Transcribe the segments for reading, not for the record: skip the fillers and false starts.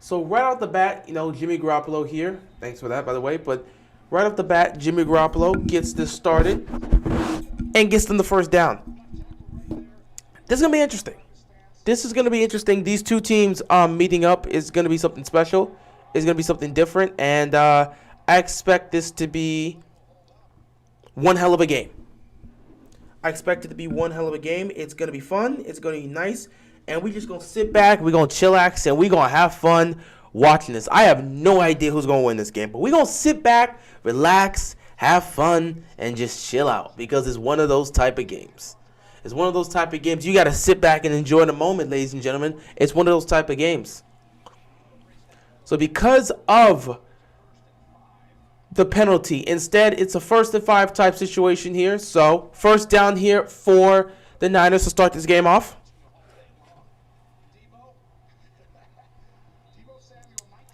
So right off the bat, Jimmy Garoppolo here. Thanks for that, by the way. But right off the bat, Jimmy Garoppolo gets this started and gets them the first down. This is going to be interesting. These two teams meeting up is going to be something special. It's going to be something different. And I expect this to be one hell of a game. It's going to be fun. It's going to be nice. And we just going to sit back. We're going to chillax. And we're going to have fun watching this. I have no idea who's going to win this game. But we're going to sit back, relax, have fun, and just chill out. Because it's one of those type of games. It's one of those type of games. You got to sit back and enjoy the moment, ladies and gentlemen. It's one of those type of games. So because of the penalty, instead, it's a 1st and 5 type situation here. So first down here for the Niners to start this game off.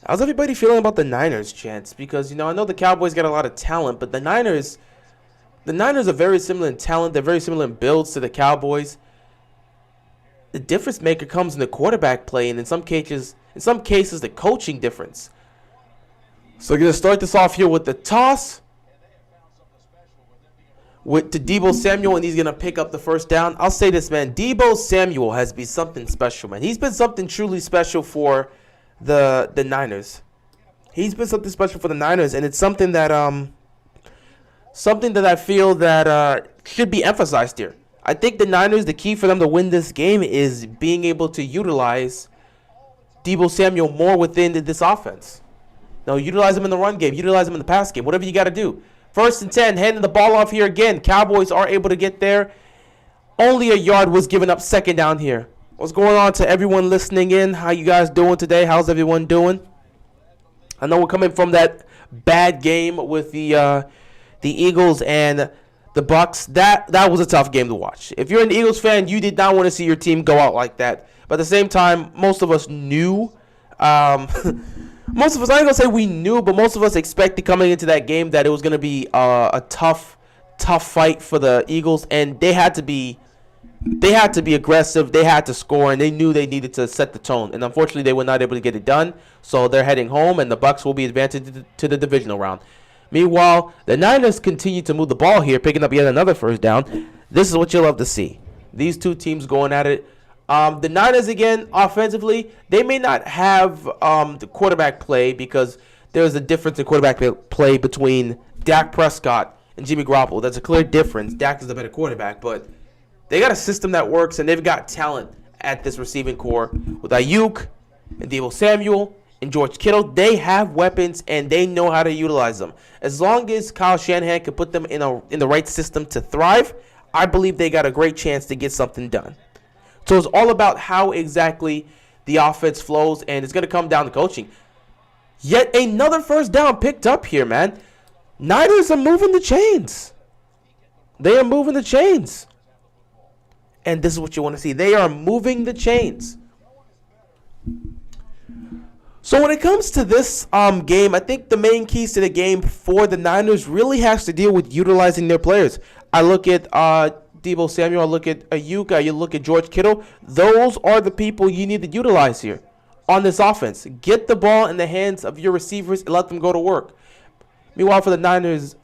How's everybody feeling about the Niners, Chance? Because, I know the Cowboys got a lot of talent, but the Niners are very similar in talent. They're very similar in builds to the Cowboys. The difference maker comes in the quarterback play, and in some cases, the coaching difference. So we're going to start this off here with the toss to Deebo Samuel, and he's going to pick up the first down. I'll say this, man. Deebo Samuel has been something special, man. He's been something truly special for the Niners. He's been something special for the Niners, and it's something that I feel that should be emphasized here. I think the Niners, the key for them to win this game is being able to utilize Deebo Samuel more within this offense. Now, utilize him in the run game, utilize him in the pass game, whatever you got to do. 1st and 10, handing the ball off here again. Cowboys are able to get there. Only a yard was given up, 2nd down here. What's going on to everyone listening in? How you guys doing today? How's everyone doing? I know we're coming from that bad game with the Eagles and the Bucks. That was a tough game to watch. If you're an Eagles fan, you did not want to see your team go out like that. But at the same time, most of us knew. Most of us, I ain't going to say we knew, but most of us expected coming into that game that it was going to be a tough fight for the Eagles. And they had to be aggressive. They had to score, and they knew they needed to set the tone. And unfortunately, they were not able to get it done. So they're heading home, and the Bucks will be advancing to the divisional round. Meanwhile, the Niners continue to move the ball here, picking up yet another first down. This is what you love to see. These two teams going at it. The Niners, again, offensively, they may not have the quarterback play because there's a difference in quarterback play between Dak Prescott and Jimmy Garoppolo. That's a clear difference. Dak is the better quarterback, but they got a system that works, and they've got talent at this receiving core with Ayuk and Deebo Samuel and George Kittle. They have weapons, and they know how to utilize them. As long as Kyle Shanahan can put them in the right system to thrive, I believe they got a great chance to get something done. So it's all about how exactly the offense flows, and it's going to come down to coaching. Yet another first down picked up here, man. Niners are moving the chains. They are moving the chains. And this is what you want to see. They are moving the chains. So when it comes to this game, I think the main keys to the game for the Niners really has to deal with utilizing their players. I look at Deebo Samuel, I look at Ayuk, you look at George Kittle. Those are the people you need to utilize here on this offense. Get the ball in the hands of your receivers and let them go to work. Meanwhile, for the Niners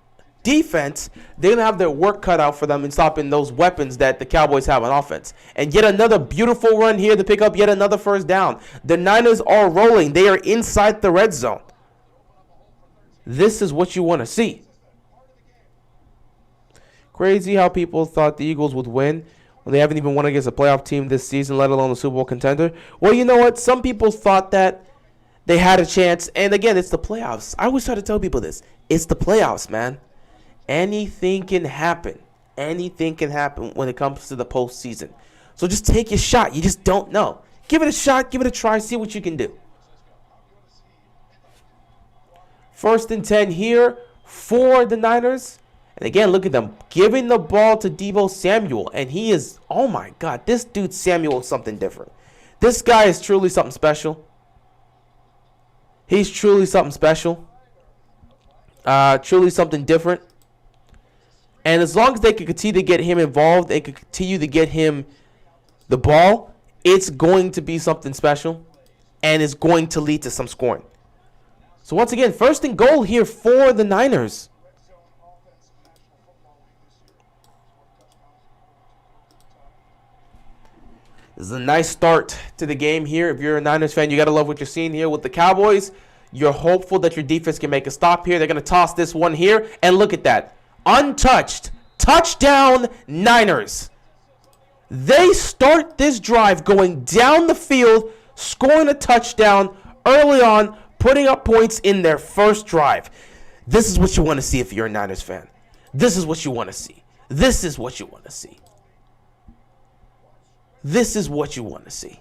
defense, they're going to have their work cut out for them in stopping those weapons that the Cowboys have on offense. And yet another beautiful run here to pick up yet another first down. The Niners are rolling. They are inside the red zone. This is what you want to see. Crazy how people thought the Eagles would win when they haven't even won against a playoff team this season, let alone a Super Bowl contender. Well, you know what? Some people thought that they had a chance. And again, it's the playoffs. I always try to tell people this. It's the playoffs, man. Anything can happen. Anything can happen when it comes to the postseason. So just take your shot. You just don't know. Give it a shot. Give it a try. See what you can do. 1st and 10 here for the Niners. And again, look at them giving the ball to Deebo Samuel. And he is, oh my God, this dude Samuel is something different. This guy is truly something special. He's truly something special. Truly something different. And as long as they can continue to get him involved, they can continue to get him the ball, it's going to be something special. and is going to lead to some scoring. So once again, first and goal here for the Niners. This is a nice start to the game here. If you're a Niners fan, you got to love what you're seeing here with the Cowboys. You're hopeful that your defense can make a stop here. They're going to toss this one here. And look at that. Untouched. Touchdown, Niners. They start this drive going down the field, scoring a touchdown early on, putting up points in their first drive. This is what you want to see if you're a Niners fan. This is what you want to see. This is what you want to see. This is what you want to see.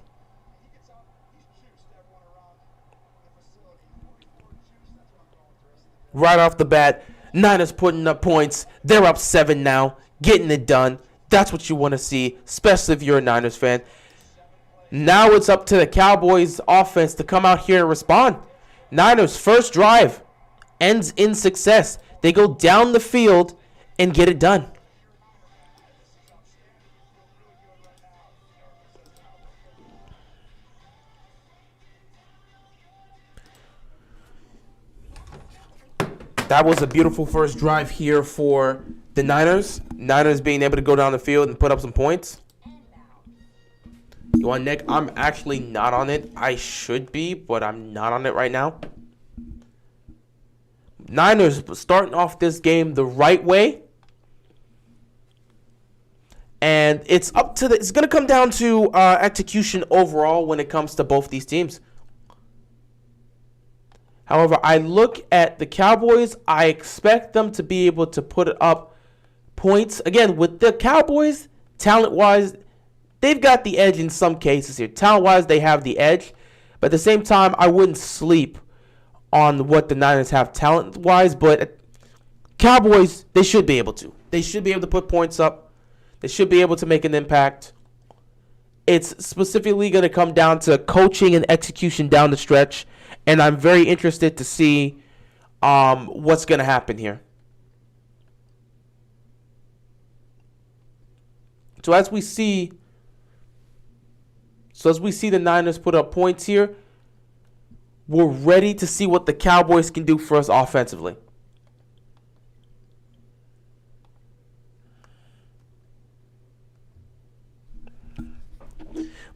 Right off the bat, Niners putting up points. They're up 7 now, getting it done. That's what you want to see, especially if you're a Niners fan. Now it's up to the Cowboys offense to come out here and respond. Niners' first drive ends in success. They go down the field and get it done. That was a beautiful first drive here for the Niners. Niners being able to go down the field and put up some points. You want Nick? I'm actually not on it. I should be, but I'm not on it right now. Niners starting off this game the right way. And it's it's going to come down to execution overall when it comes to both these teams. However, I look at the Cowboys. I expect them to be able to put up points. Again, with the Cowboys, talent-wise, they've got the edge in some cases here. Talent-wise, they have the edge. But at the same time, I wouldn't sleep on what the Niners have talent-wise. But Cowboys, they should be able to. They should be able to put points up. They should be able to make an impact. It's specifically going to come down to coaching and execution down the stretch. And I'm very interested to see what's going to happen here. So as we see the Niners put up points here, we're ready to see what the Cowboys can do for us offensively.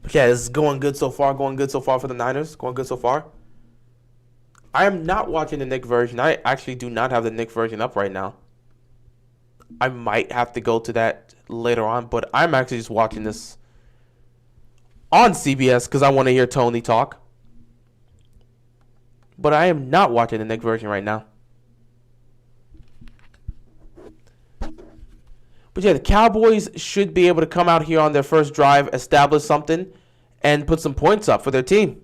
But yeah, this is going good so far. Going good so far for the Niners. Going good so far. I am not watching the Nick version. I actually do not have the Nick version up right now. I might have to go to that later on, but I'm actually just watching this on CBS because I want to hear Tony talk. But I am not watching the Nick version right now. But yeah, the Cowboys should be able to come out here on their first drive, establish something, and put some points up for their team.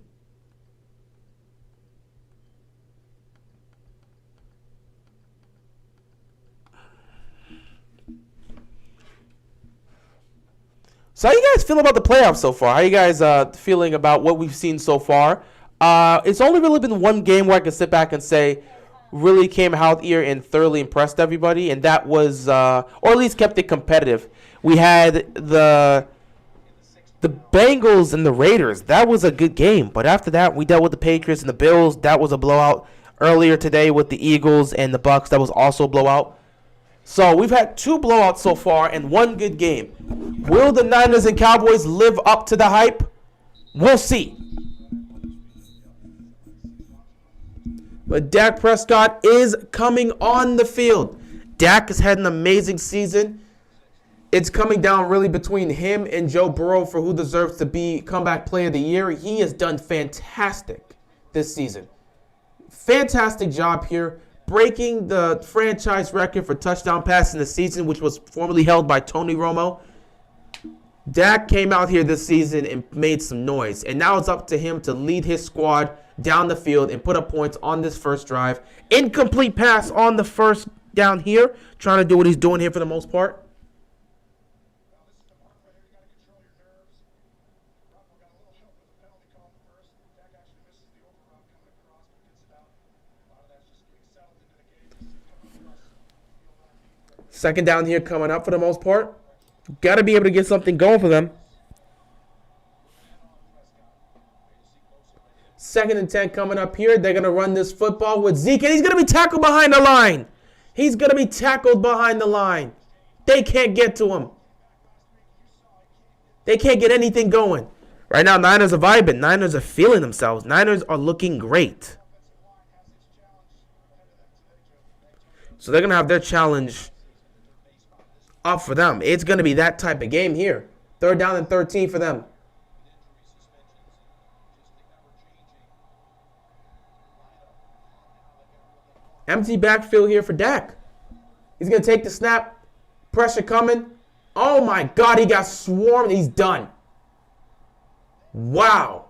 So how you guys feel about the playoffs so far? How you guys feeling about what we've seen so far? It's only really been one game where I can sit back and say really came out here and thoroughly impressed everybody, and that was, or at least kept it competitive. We had the Bengals and the Raiders. That was a good game, but after that, we dealt with the Patriots and the Bills. That was a blowout. Earlier today with the Eagles and the Bucks, that was also a blowout. So we've had 2 blowouts so far and 1 good game. Will the Niners and Cowboys live up to the hype? We'll see. But Dak Prescott is coming on the field. Dak has had an amazing season. It's coming down really between him and Joe Burrow for who deserves to be comeback player of the year. He has done fantastic this season. Fantastic job here, breaking the franchise record for touchdown passes in the season, which was formerly held by Tony Romo. Dak came out here this season and made some noise, and now it's up to him to lead his squad down the field and put up points on this first drive. Incomplete pass on the first down here, trying to do what he's doing here for the most part. Second down here coming up for the most part. Got to be able to get something going for them. 2nd and 10 coming up here. They're going to run this football with Zeke, and he's going to be tackled behind the line. He's going to be tackled behind the line. They can't get to him. They can't get anything going. Right now, Niners are vibing. Niners are feeling themselves. Niners are looking great. So they're going to have their challenge up for them. It's going to be that type of game here. 3rd down and 13 for them. Empty backfield here for Dak. He's going to take the snap. Pressure coming. Oh my God, he got swarmed. He's done. Wow.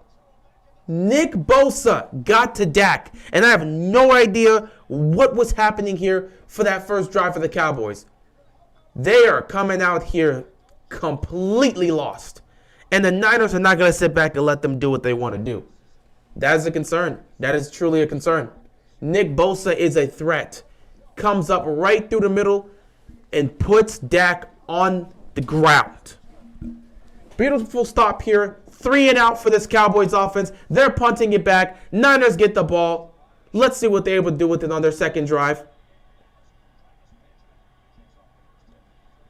Nick Bosa got to Dak. And I have no idea what was happening here for that first drive for the Cowboys. They are coming out here completely lost. And the Niners are not going to sit back and let them do what they want to do. That is a concern. That is truly a concern. Nick Bosa is a threat. Comes up right through the middle and puts Dak on the ground. Beautiful stop here. 3 and out for this Cowboys offense. They're punting it back. Niners get the ball. Let's see what they're able to do with it on their second drive.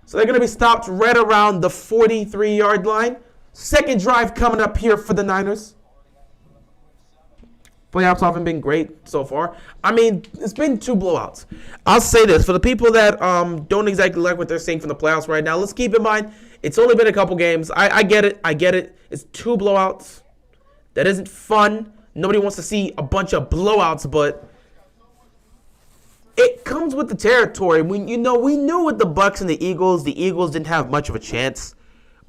So they're going to be stopped right around the 43-yard line. Second drive coming up here for the Niners. Playoffs haven't been great so far. I mean, it's been 2 blowouts. I'll say this. For the people that don't exactly like what they're seeing from the playoffs right now, let's keep in mind, it's only been a couple games. I get it. I get it. It's 2 blowouts. That isn't fun. Nobody wants to see a bunch of blowouts, but it comes with the territory. We knew with the Bucs and the Eagles didn't have much of a chance.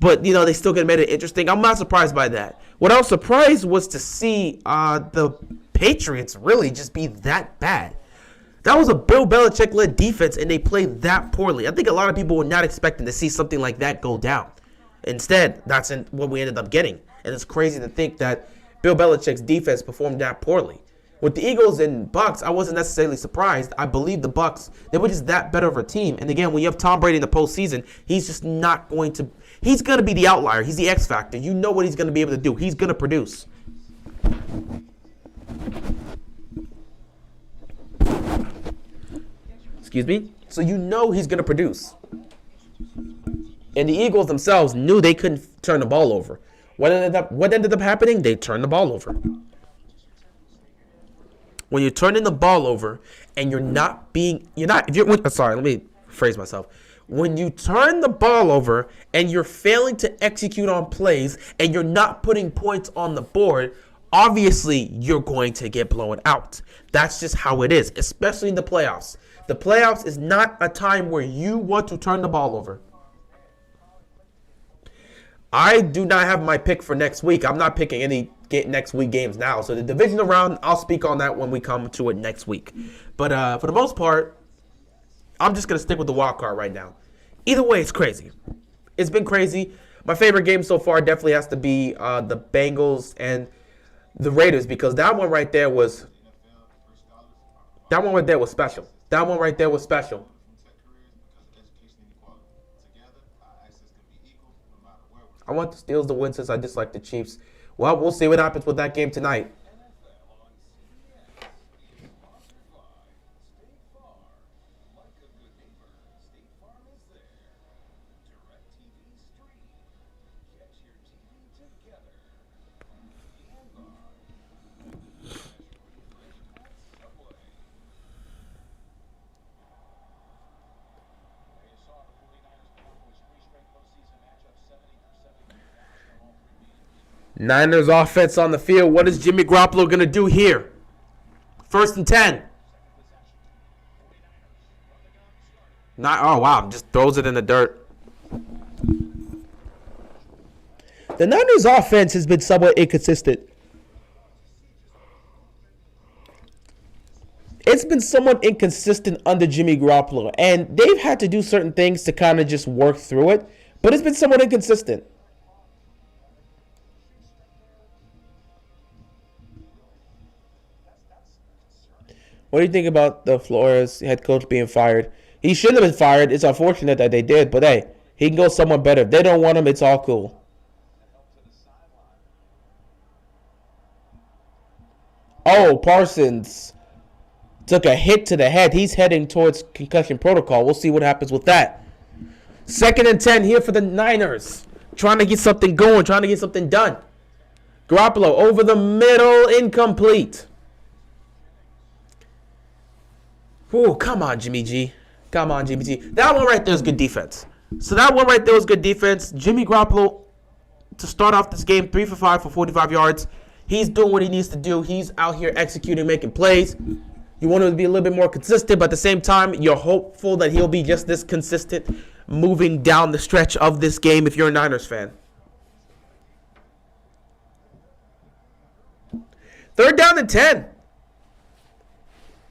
But, they still could have made it interesting. I'm not surprised by that. What I was surprised was to see the Patriots really just be that bad. That was a Bill Belichick-led defense, and they played that poorly. I think a lot of people were not expecting to see something like that go down. Instead, that's what we ended up getting. And it's crazy to think that Bill Belichick's defense performed that poorly. With the Eagles and Bucs, I wasn't necessarily surprised. I believe the Bucs, they were just that better of a team. And again, when you have Tom Brady in the postseason, he's just not going to – he's going to be the outlier. He's the X factor. You know what he's going to be able to do. He's going to produce. Excuse me? So you know he's going to produce. And the Eagles themselves knew they couldn't turn the ball over. What ended up happening? They turned the ball over. When you're turning the ball over and let me phrase myself. When you turn the ball over and you're failing to execute on plays and you're not putting points on the board, obviously you're going to get blown out. That's just how it is, especially in the playoffs. The playoffs is not a time where you want to turn the ball over. I do not have my pick for next week. I'm not picking any next week games now. So the divisional round, I'll speak on that when we come to it next week. But for the most part, I'm just going to stick with the wild card right now. Either way, it's crazy. It's been crazy. My favorite game so far definitely has to be the Bengals and the Raiders, because that one right there was special. That one right there was special. I want the Steelers to win since I dislike the Chiefs. Well, we'll see what happens with that game tonight. Niners offense on the field. What is Jimmy Garoppolo going to do here? 1st and 10. Oh, wow. Just throws it in the dirt. The Niners offense has been somewhat inconsistent. It's been somewhat inconsistent under Jimmy Garoppolo. And they've had to do certain things to kind of just work through it. But it's been somewhat inconsistent. What do you think about the Flores head coach being fired? He shouldn't have been fired. It's unfortunate that they did, but hey, he can go somewhere better. If they don't want him, it's all cool. Oh, Parsons took a hit to the head. He's heading towards concussion protocol. We'll see what happens with that. 2nd and 10 here for the Niners. Trying to get something going, trying to get something done. Garoppolo over the middle, incomplete. Ooh, come on, Jimmy G. Come on, Jimmy G. That one right there is good defense. So that one right there was good defense. Jimmy Garoppolo, to start off this game, 3 for 5 for 45 yards. He's doing what he needs to do. He's out here executing, making plays. You want him to be a little bit more consistent, but at the same time, you're hopeful that he'll be just this consistent moving down the stretch of this game if you're a Niners fan. 3rd down and 10.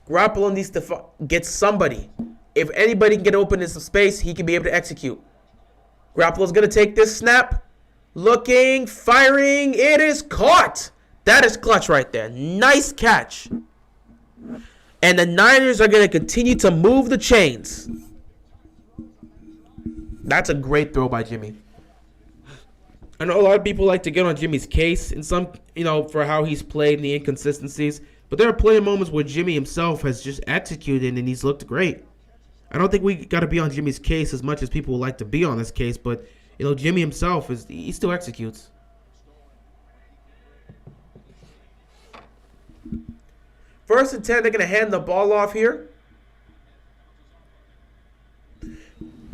Garoppolo needs to get somebody. If anybody can get open in some space, he can be able to execute. Garoppolo's going to take this snap. Looking, firing. It is caught. That is clutch right there. Nice catch. And the Niners are going to continue to move the chains. That's a great throw by Jimmy. I know a lot of people like to get on Jimmy's case in some, for how he's played and the inconsistencies. But there are plenty of moments where Jimmy himself has just executed and he's looked great. I don't think we got to be on Jimmy's case as much as people would like to be on this case. But, Jimmy himself, he still executes. First and 10, they're going to hand the ball off here.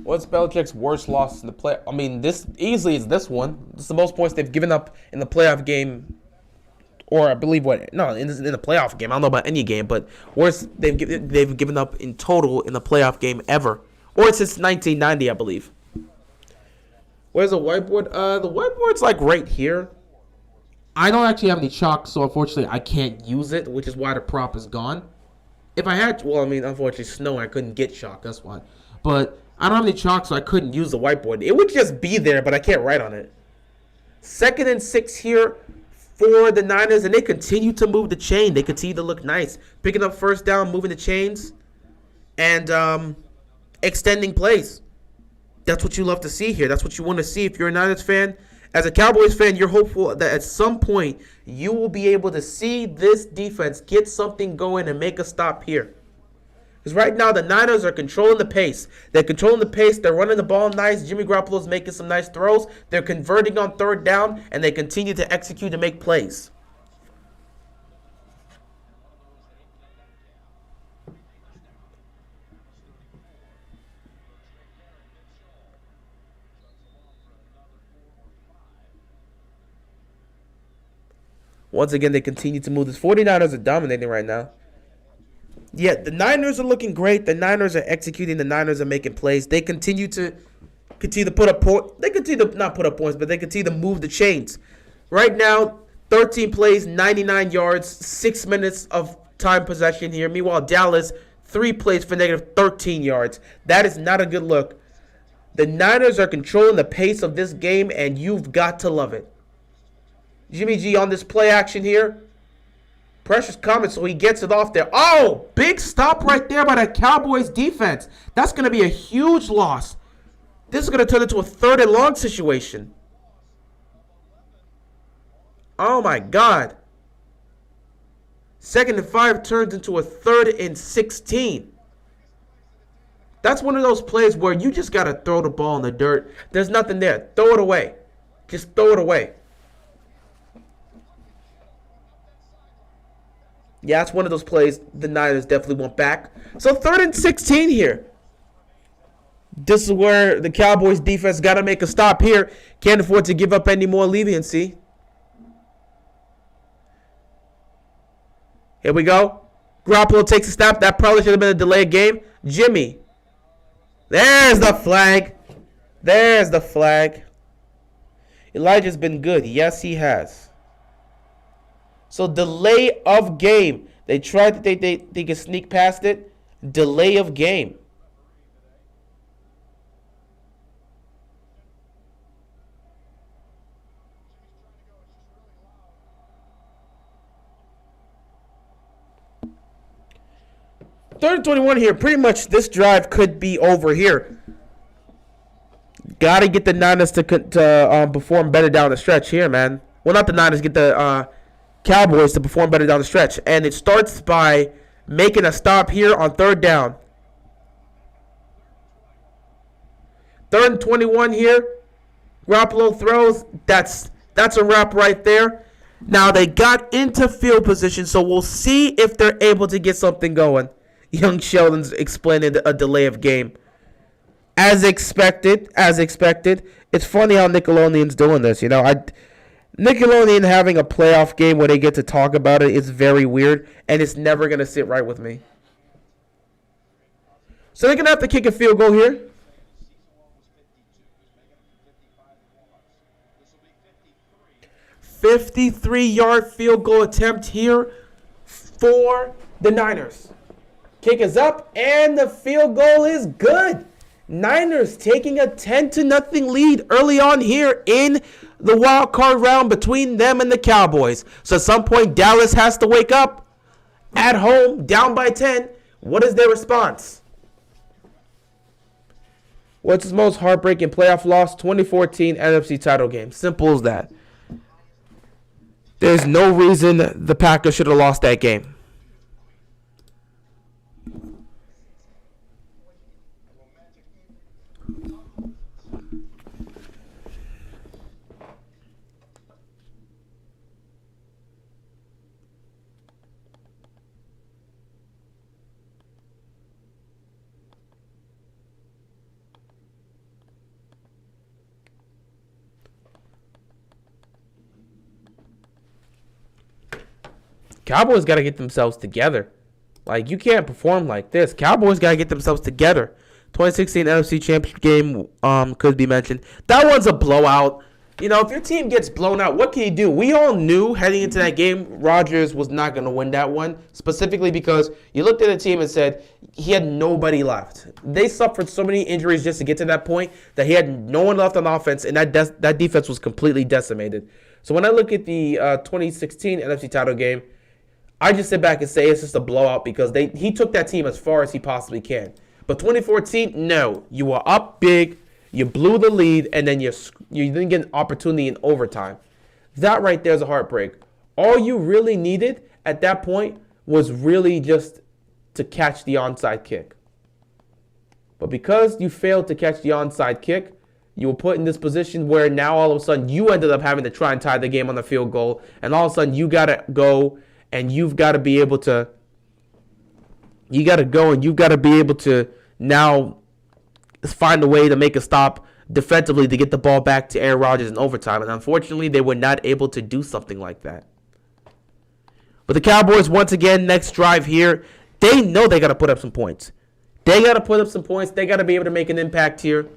What's Belichick's worst loss in the play? I mean, this easily is this one. This is the most points they've given up in the playoff game. Or I believe in the playoff game. I don't know about any game, but worst they've given up in total in the playoff game ever. Or since 1990, I believe. Where's the whiteboard? The whiteboard's like right here. I don't actually have any chalk, so unfortunately I can't use it, which is why the prop is gone. If I had, unfortunately snowing, I couldn't get chalk, that's why. But I don't have any chalk, so I couldn't use the whiteboard. It would just be there, but I can't write on it. 2nd and 6 here for the Niners, and they continue to move the chain. They continue to look nice. Picking up 1st down, moving the chains, and extending plays. That's what you love to see here. That's what you want to see if you're a Niners fan. As a Cowboys fan, you're hopeful that at some point you will be able to see this defense get something going and make a stop here. Because right now the Niners are controlling the pace. They're controlling the pace. They're running the ball nice. Jimmy Garoppolo's making some nice throws. They're converting on 3rd down, and they continue to execute and make plays. Once again, they continue to move this. 49ers are dominating right now. Yeah, the Niners are looking great. The Niners are executing. The Niners are making plays. They continue to put up points. They continue to not put up points, but they continue to move the chains. Right now, 13 plays, 99 yards, 6 minutes of time possession here. Meanwhile, Dallas, 3 plays for negative 13 yards. That is not a good look. The Niners are controlling the pace of this game, and you've got to love it. Jimmy G on this play action here. Pressure's coming, so he gets it off there. Oh, big stop right there by the Cowboys defense. That's going to be a huge loss. This is going to turn into a 3rd and long situation. Oh, my God. 2nd and 5 turns into a 3rd and 16. That's one of those plays where you just got to throw the ball in the dirt. There's nothing there. Throw it away. Just throw it away. Yeah, it's one of those plays the Niners definitely want back. So 3rd and 16 here. This is where the Cowboys defense got to make a stop here. Can't afford to give up any more leniency. Here we go. Garoppolo takes a snap. That probably should have been a delayed game. Jimmy. There's the flag. There's the flag. Elijah's been good. Yes, he has. So delay of game. They tried to think they could sneak past it. Delay of game. Third and 21 here. Pretty much this drive could be over here. Got to get the Niners to perform better down the stretch here, man. Well, not the Niners. Get the Cowboys to perform better down the stretch. And it starts by making a stop here on third down. 3rd and 21 here. Garoppolo throws. That's a wrap right there. Now they got into field position, so we'll see if they're able to get something going. Young Sheldon's explaining a delay of game. As expected. It's funny how Nickelodeon's doing this. You know, Nickelodeon having a playoff game where they get to talk about it is very weird, and it's never going to sit right with me. So they're going to have to kick a field goal here. 53-yard field goal attempt here for the Niners. Kick is up, and the field goal is good. Niners taking a 10-0 lead early on here in the wild card round between them and the Cowboys. So at some point, Dallas has to wake up at home, down by 10. What is their response? What's his most heartbreaking playoff loss? 2014 NFC title game. Simple as that. There's no reason the Packers should have lost that game. Cowboys got to get themselves together. Like, you can't perform like this. Cowboys got to get themselves together. 2016 NFC Championship game could be mentioned. That one's a blowout. You know, if your team gets blown out, what can you do? We all knew heading into that game Rodgers was not going to win that one, specifically because you looked at the team and said he had nobody left. They suffered so many injuries just to get to that point that he had no one left on offense, and that defense was completely decimated. So when I look at the 2016 NFC title game, I just sit back and say it's just a blowout because he took that team as far as he possibly can. But 2014, no. You were up big, you blew the lead, and then you didn't get an opportunity in overtime. That right there is a heartbreak. All you really needed at that point was really just to catch the onside kick. But because you failed to catch the onside kick, you were put in this position where now all of a sudden you ended up having to try and tie the game on the field goal, and all of a sudden you got to go and you've got to be able to now find a way to make a stop defensively to get the ball back to Aaron Rodgers in overtime. And unfortunately, they were not able to do something like that. But the Cowboys, once again, next drive here, they know they got to put up some points. They got to be able to make an impact here.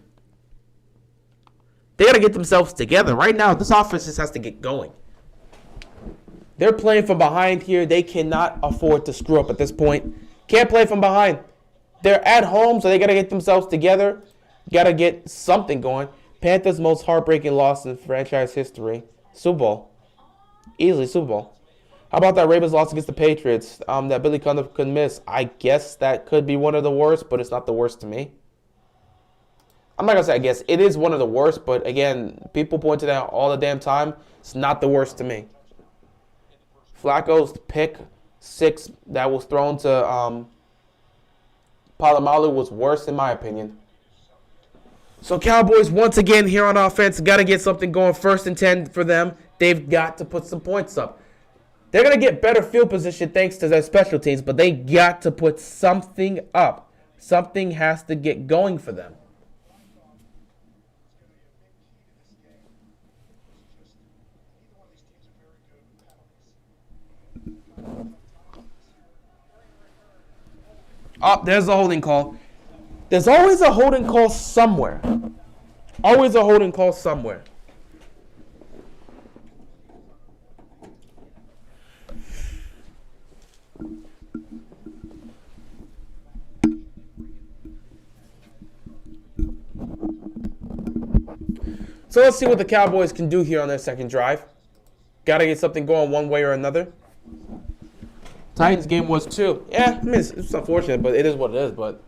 They got to get themselves together. Right now, this offense just has to get going. They're playing from behind here. They cannot afford to screw up at this point. Can't play from behind. They're at home, so they got to get themselves together. Got to get something going. Panthers' most heartbreaking loss in franchise history. Super Bowl. Easily Super Bowl. How about that Ravens loss against the Patriots that Billy Cundiff couldn't miss? I guess that could be one of the worst, but it's not the worst to me. I'm not going to say I guess. It is one of the worst, but again, people point to that all the damn time. It's not the worst to me. Flacco's pick 6 that was thrown to Palomalu was worse in my opinion. So Cowboys once again here on offense got to get something going. 1st and 10 for them. They've got to put some points up. They're going to get better field position thanks to their special teams, but they got to put something up. Something has to get going for them. Oh, there's a holding call. There's always a holding call somewhere. Always a holding call somewhere. So let's see what the Cowboys can do here on their second drive. Got to get something going one way or another. Titans game was too. Yeah, I mean, it's unfortunate, but it is what it is. But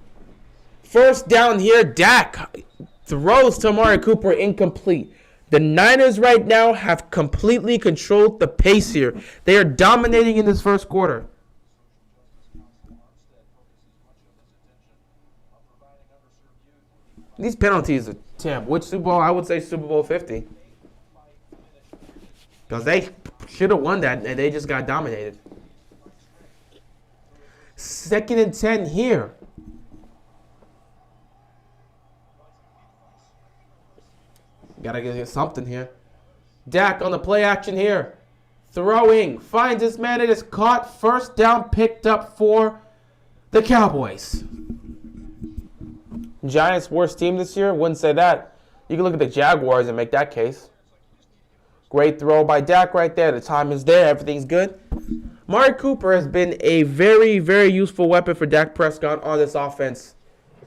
1st down here, Dak throws to Amari Cooper incomplete. The Niners right now have completely controlled the pace here. They are dominating in this first quarter. These penalties are terrible. Which Super Bowl? I would say Super Bowl 50. Because they should have won that, and they just got dominated. 2nd and 10 here. Gotta get something here. Dak on the play action here. Throwing. Finds this man. It is caught. First down picked up for the Cowboys. Giants' worst team this year? Wouldn't say that. You can look at the Jaguars and make that case. Great throw by Dak right there. The time is there. Everything's good. Amari Cooper has been a very, very useful weapon for Dak Prescott on this offense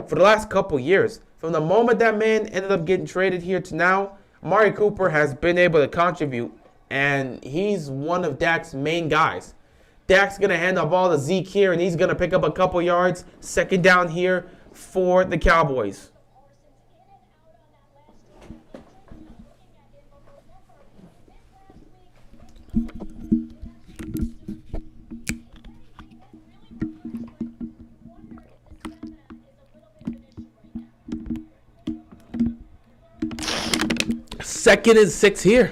for the last couple years. From the moment that man ended up getting traded here to now, Amari Cooper has been able to contribute, and he's one of Dak's main guys. Dak's going to hand the ball to Zeke here, and he's going to pick up a couple yards. 2nd down here for the Cowboys. Second and 6 here.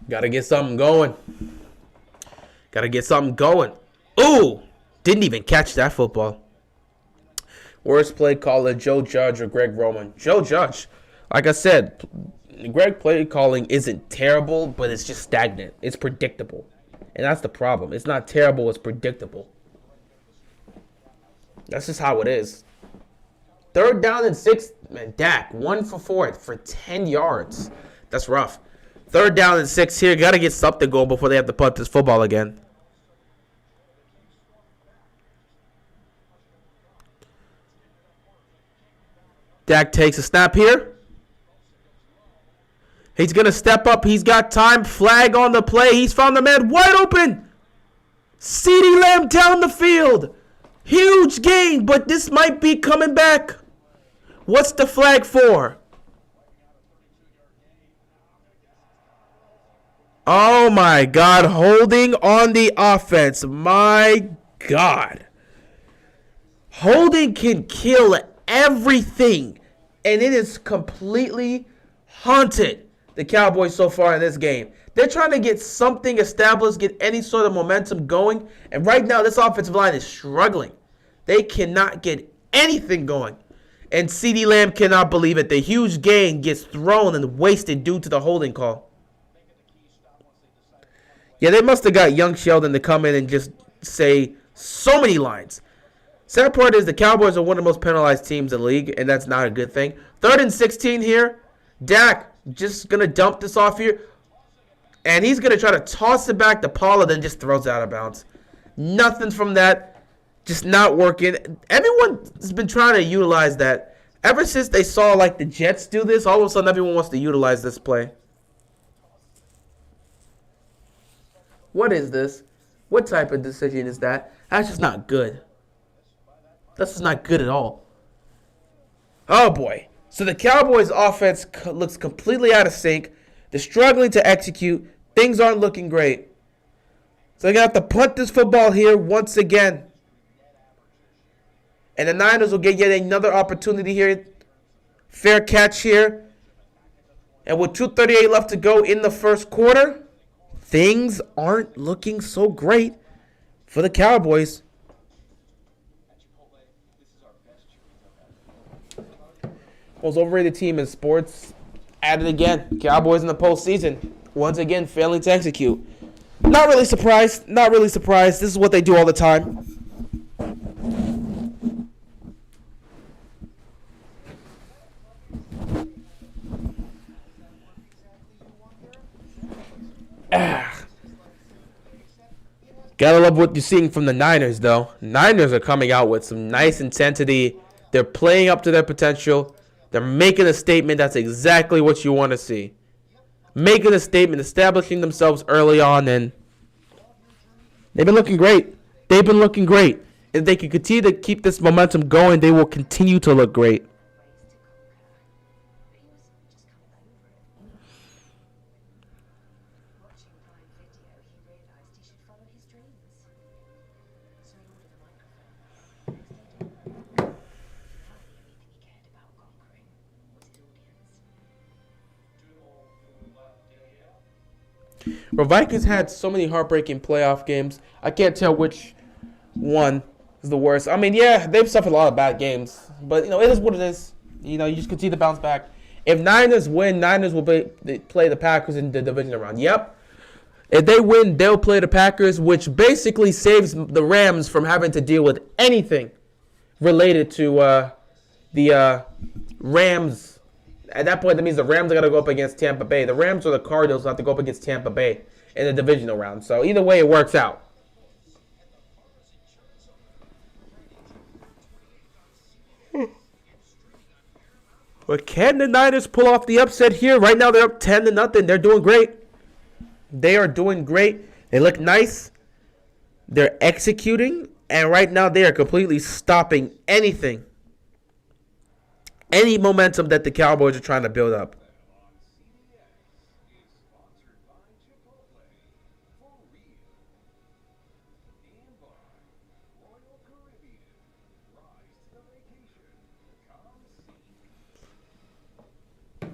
Got to get something going. Ooh, didn't even catch that football. Worst play caller, Joe Judge or Greg Roman. Joe Judge. Like I said, Greg play calling isn't terrible, but it's just stagnant. It's predictable. And that's the problem. It's not terrible, it's predictable. That's just how it is. 3rd down and 6. Man, Dak, 1 for 4 for 10 yards. That's rough. 3rd down and 6 here. Got to get something going before they have to punt this football again. Dak takes a snap here. He's going to step up. He's got time. Flag on the play. He's found the man wide open. CeeDee Lamb down the field. Huge gain, but this might be coming back. What's the flag for? Oh, my God. Holding on the offense. My God. Holding can kill everything, and it is completely haunted the Cowboys so far in this game. They're trying to get something established, get any sort of momentum going, and right now this offensive line is struggling. They cannot get anything going, and CeeDee Lamb cannot believe it. The huge gain gets thrown and wasted due to the holding call. Yeah, they must have got young Sheldon to come in and just say so many lines. Sad part is the Cowboys are one of the most penalized teams in the league, and that's not a good thing. 3rd and 16 here. Dak just going to dump this off here. And he's going to try to toss it back to Pollard, then just throws it out of bounds. Nothing from that. Just not working. Everyone's been trying to utilize that. Ever since they saw like the Jets do this, all of a sudden everyone wants to utilize this play. What is this? What type of decision is that? That's just not good. That's just not good at all. Oh, boy. So the Cowboys' offense looks completely out of sync. They're struggling to execute. Things aren't looking great. So they're going to have to punt this football here once again. And the Niners will get yet another opportunity here. Fair catch here. And with 2:38 left to go in the first quarter, things aren't looking so great for the Cowboys. Most overrated team in sports at it again. Cowboys in the postseason. Once again, failing to execute. Not really surprised. Not really surprised. This is what they do all the time. Gotta love what you're seeing from the Niners, though. Niners are coming out with some nice intensity. They're playing up to their potential. They're making a statement. That's exactly what you want to see. Making a statement, establishing themselves early on, and they've been looking great. They've been looking great. If they can continue to keep this momentum going, they will continue to look great. But Vikings had so many heartbreaking playoff games. I can't tell which one is the worst. I mean, yeah, they've suffered a lot of bad games, but it is what it is. You just continue to bounce back. If Niners win, Niners will play the Packers in the divisional round. Yep. If they win, they'll play the Packers, which basically saves the Rams from having to deal with anything related to the Rams. At that point, that means the Rams are going to go up against Tampa Bay. The Rams or the Cardinals have to go up against Tampa Bay in the divisional round. So either way, it works out. But can the Niners pull off the upset here? Right now, they're up 10-0. They're doing great. They are doing great. They look nice. They're executing. And right now, they are completely stopping anything. Any momentum that the Cowboys are trying to build up.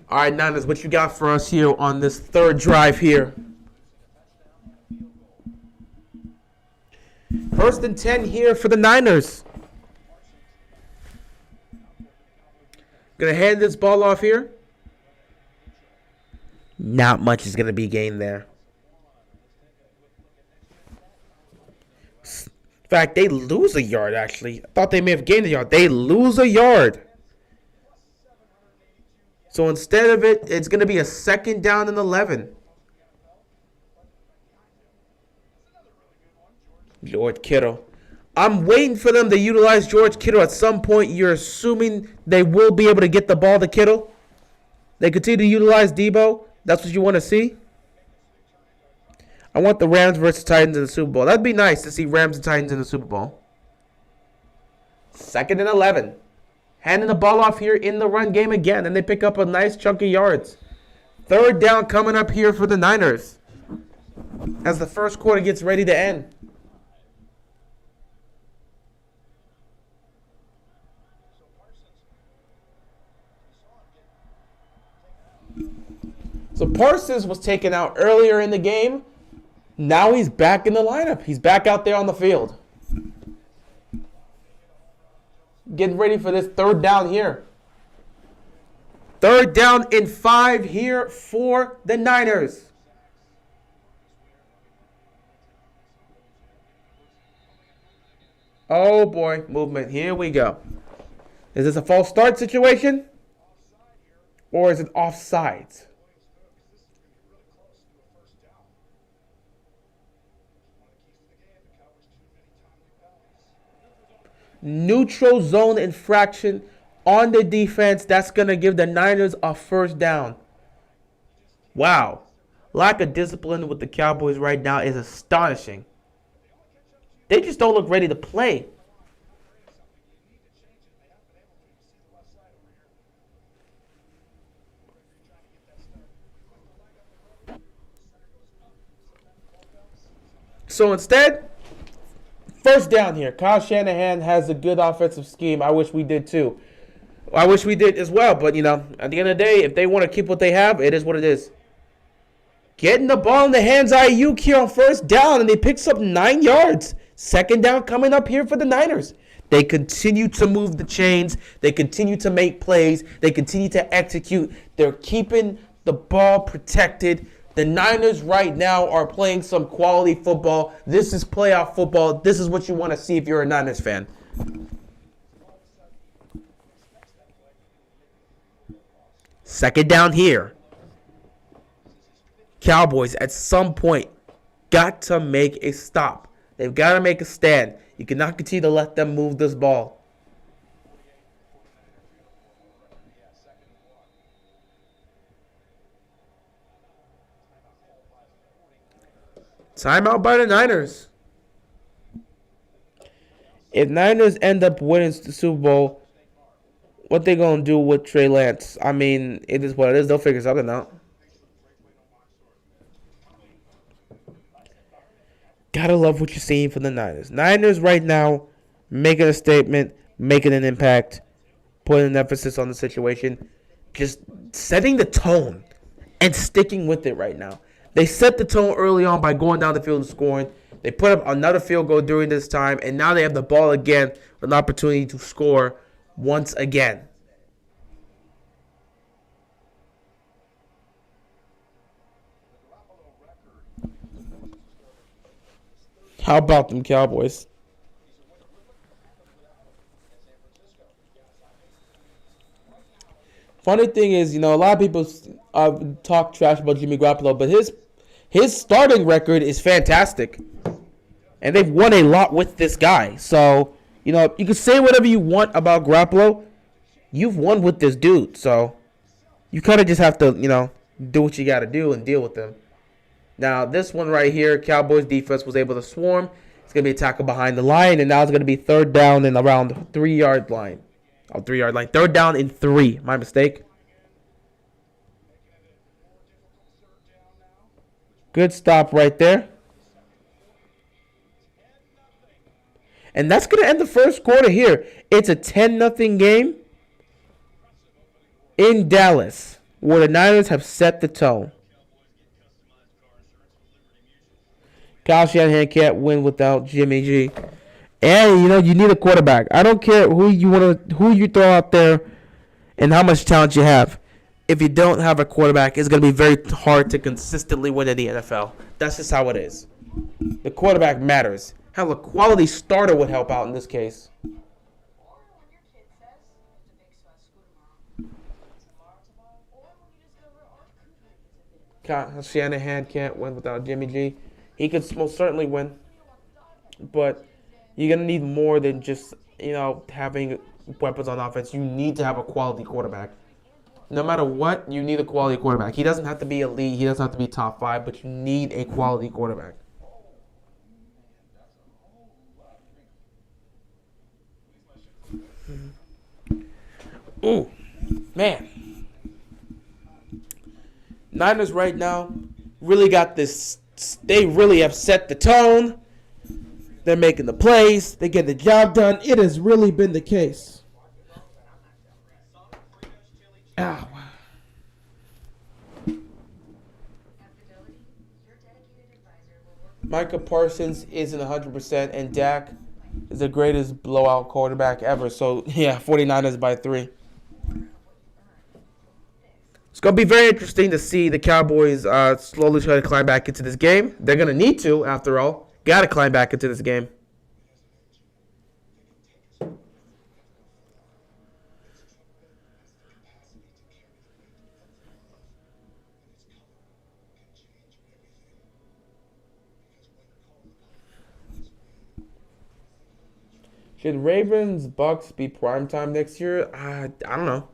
All right, Niners, what you got for us here on this third drive here? 1st and 10 here for the Niners. Gonna hand this ball off here. Not much is gonna be gained there. In fact, they lose a yard, actually. I thought they may have gained a yard. They lose a yard. So instead of it, it's going to be a 2nd down and 11. George Kittle. I'm waiting for them to utilize George Kittle at some point. You're assuming they will be able to get the ball to Kittle. They continue to utilize Debo. That's what you want to see. I want the Rams versus Titans in the Super Bowl. That'd be nice to see Rams and Titans in the Super Bowl. 2nd and 11. Handing the ball off here in the run game again. And they pick up a nice chunk of yards. 3rd down coming up here for the Niners. As the first quarter gets ready to end. So Parsons was taken out earlier in the game. Now he's back in the lineup. He's back out there on the field. Getting ready for this 3rd down here. 3rd down and 5 here for the Niners. Oh boy, movement. Here we go. Is this a false start situation? Or is it offsides? Neutral zone infraction on the defense. That's going to give the Niners a 1st down. Wow. Lack of discipline with the Cowboys right now is astonishing. They just don't look ready to play. So instead, 1st down here. Kyle Shanahan has a good offensive scheme. I wish we did too. I wish we did as well. But, at the end of the day, if they want to keep what they have, it is what it is. Getting the ball in the hands of Ayuk here on 1st down, and they picks up 9 yards. 2nd down coming up here for the Niners. They continue to move the chains. They continue to make plays. They continue to execute. They're keeping the ball protected. The Niners right now are playing some quality football. This is playoff football. This is what you want to see if you're a Niners fan. Second down here. Cowboys at some point got to make a stop. They've got to make a stand. You cannot continue to let them move this ball. Timeout by the Niners. If Niners end up winning the Super Bowl, what they going to do with Trey Lance? I mean, it is what it is. They'll figure something out. Gotta love what you're seeing from the Niners. Niners right now making a statement, making an impact, putting an emphasis on the situation, just setting the tone and sticking with it right now. They set the tone early on by going down the field and scoring. They put up another field goal during this time, and now they have the ball again with an opportunity to score once again. How about them Cowboys? Funny thing is, a lot of people talk trash about Jimmy Garoppolo, but his starting record is fantastic. And they've won a lot with this guy. So, you can say whatever you want about Garoppolo. You've won with this dude. So, you kind of just have to, do what you got to do and deal with them. Now, this one right here, Cowboys defense was able to swarm. It's going to be a tackle behind the line, and now it's going to be third down and around the 3-yard line. Oh, 3-yard line. Third down and 3. My mistake. Good stop right there. And that's going to end the first quarter here. It's a 10-0 game in Dallas, where the Niners have set the tone. Kyle Shanahan can't win without Jimmy G. And you need a quarterback. I don't care who you throw out there and how much talent you have. If you don't have a quarterback, it's going to be very hard to consistently win in the NFL. That's just how it is. The quarterback matters. Hell, a quality starter would help out in this case. Kyle Shanahan can't win without Jimmy G. He could most certainly win, but you're going to need more than just, having weapons on offense. You need to have a quality quarterback. No matter what, you need a quality quarterback. He doesn't have to be elite. He doesn't have to be top 5, but you need a quality quarterback. Ooh, man. Niners right now really got this. They really have set the tone. They're making the plays. They get the job done. It has really been the case. Ow. Micah Parsons isn't 100%, and Dak is the greatest blowout quarterback ever. So, 49ers by 3. It's going to be very interesting to see the Cowboys slowly try to climb back into this game. They're going to need to, after all. Got to climb back into this game. Should Ravens-Bucks be primetime next year? I don't know.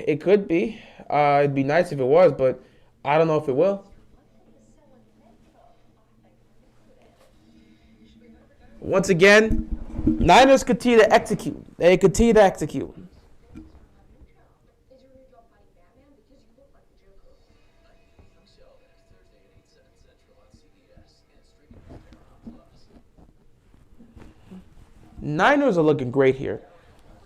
It could be. It'd be nice if it was, but I don't know if it will. Once again, Niners continue to execute. They continue to execute. Niners are looking great here.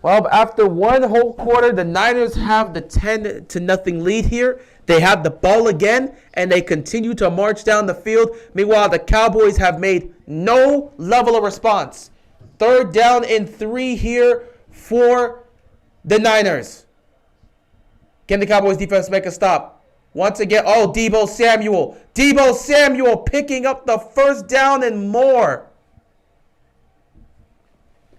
Well, after one whole quarter, the Niners have the 10-0 lead here. They have the ball again, and they continue to march down the field. Meanwhile, the Cowboys have made no level of response. Third down and 3 here for the Niners. Can the Cowboys defense make a stop? Once again, Deebo Samuel. Deebo Samuel picking up the first down and more.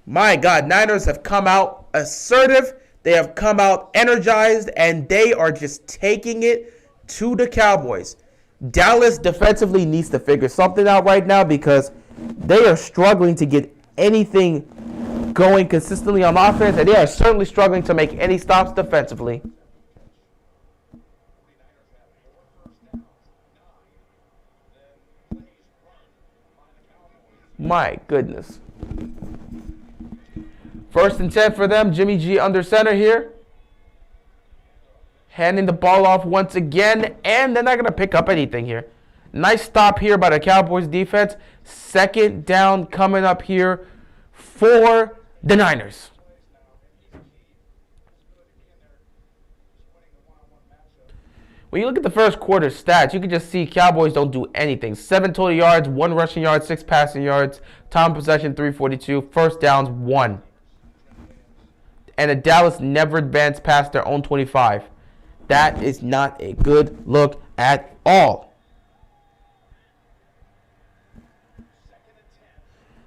My God, Niners have come out assertive. They have come out energized, and they are just taking it to the Cowboys. Dallas defensively needs to figure something out right now because they are struggling to get anything going consistently on offense, and they are certainly struggling to make any stops defensively. My goodness. 1st and 10 for them. Jimmy G under center here. Handing the ball off once again, and they're not going to pick up anything here. Nice stop here by the Cowboys defense. 2nd down coming up here for the Niners. When you look at the first quarter stats, you can just see Cowboys don't do anything. 7 total yards, 1 rushing yard, 6 passing yards, time possession 342, first downs 1. And the Dallas never advanced past their own 25. That is not a good look at all.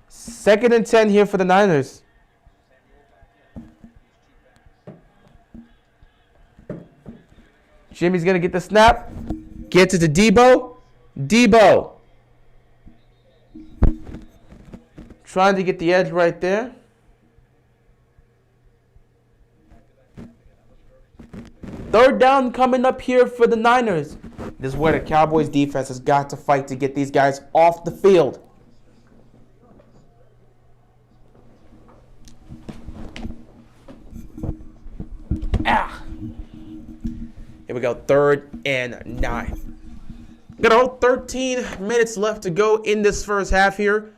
2nd and 10 here for the Niners. Jimmy's going to get the snap. Gets it to Debo. Debo. Trying to get the edge right there. Third down coming up here for the Niners. This is where the Cowboys defense has got to fight to get these guys off the field. Here we go, 3rd and 9. Got about 13 minutes left to go in this first half here.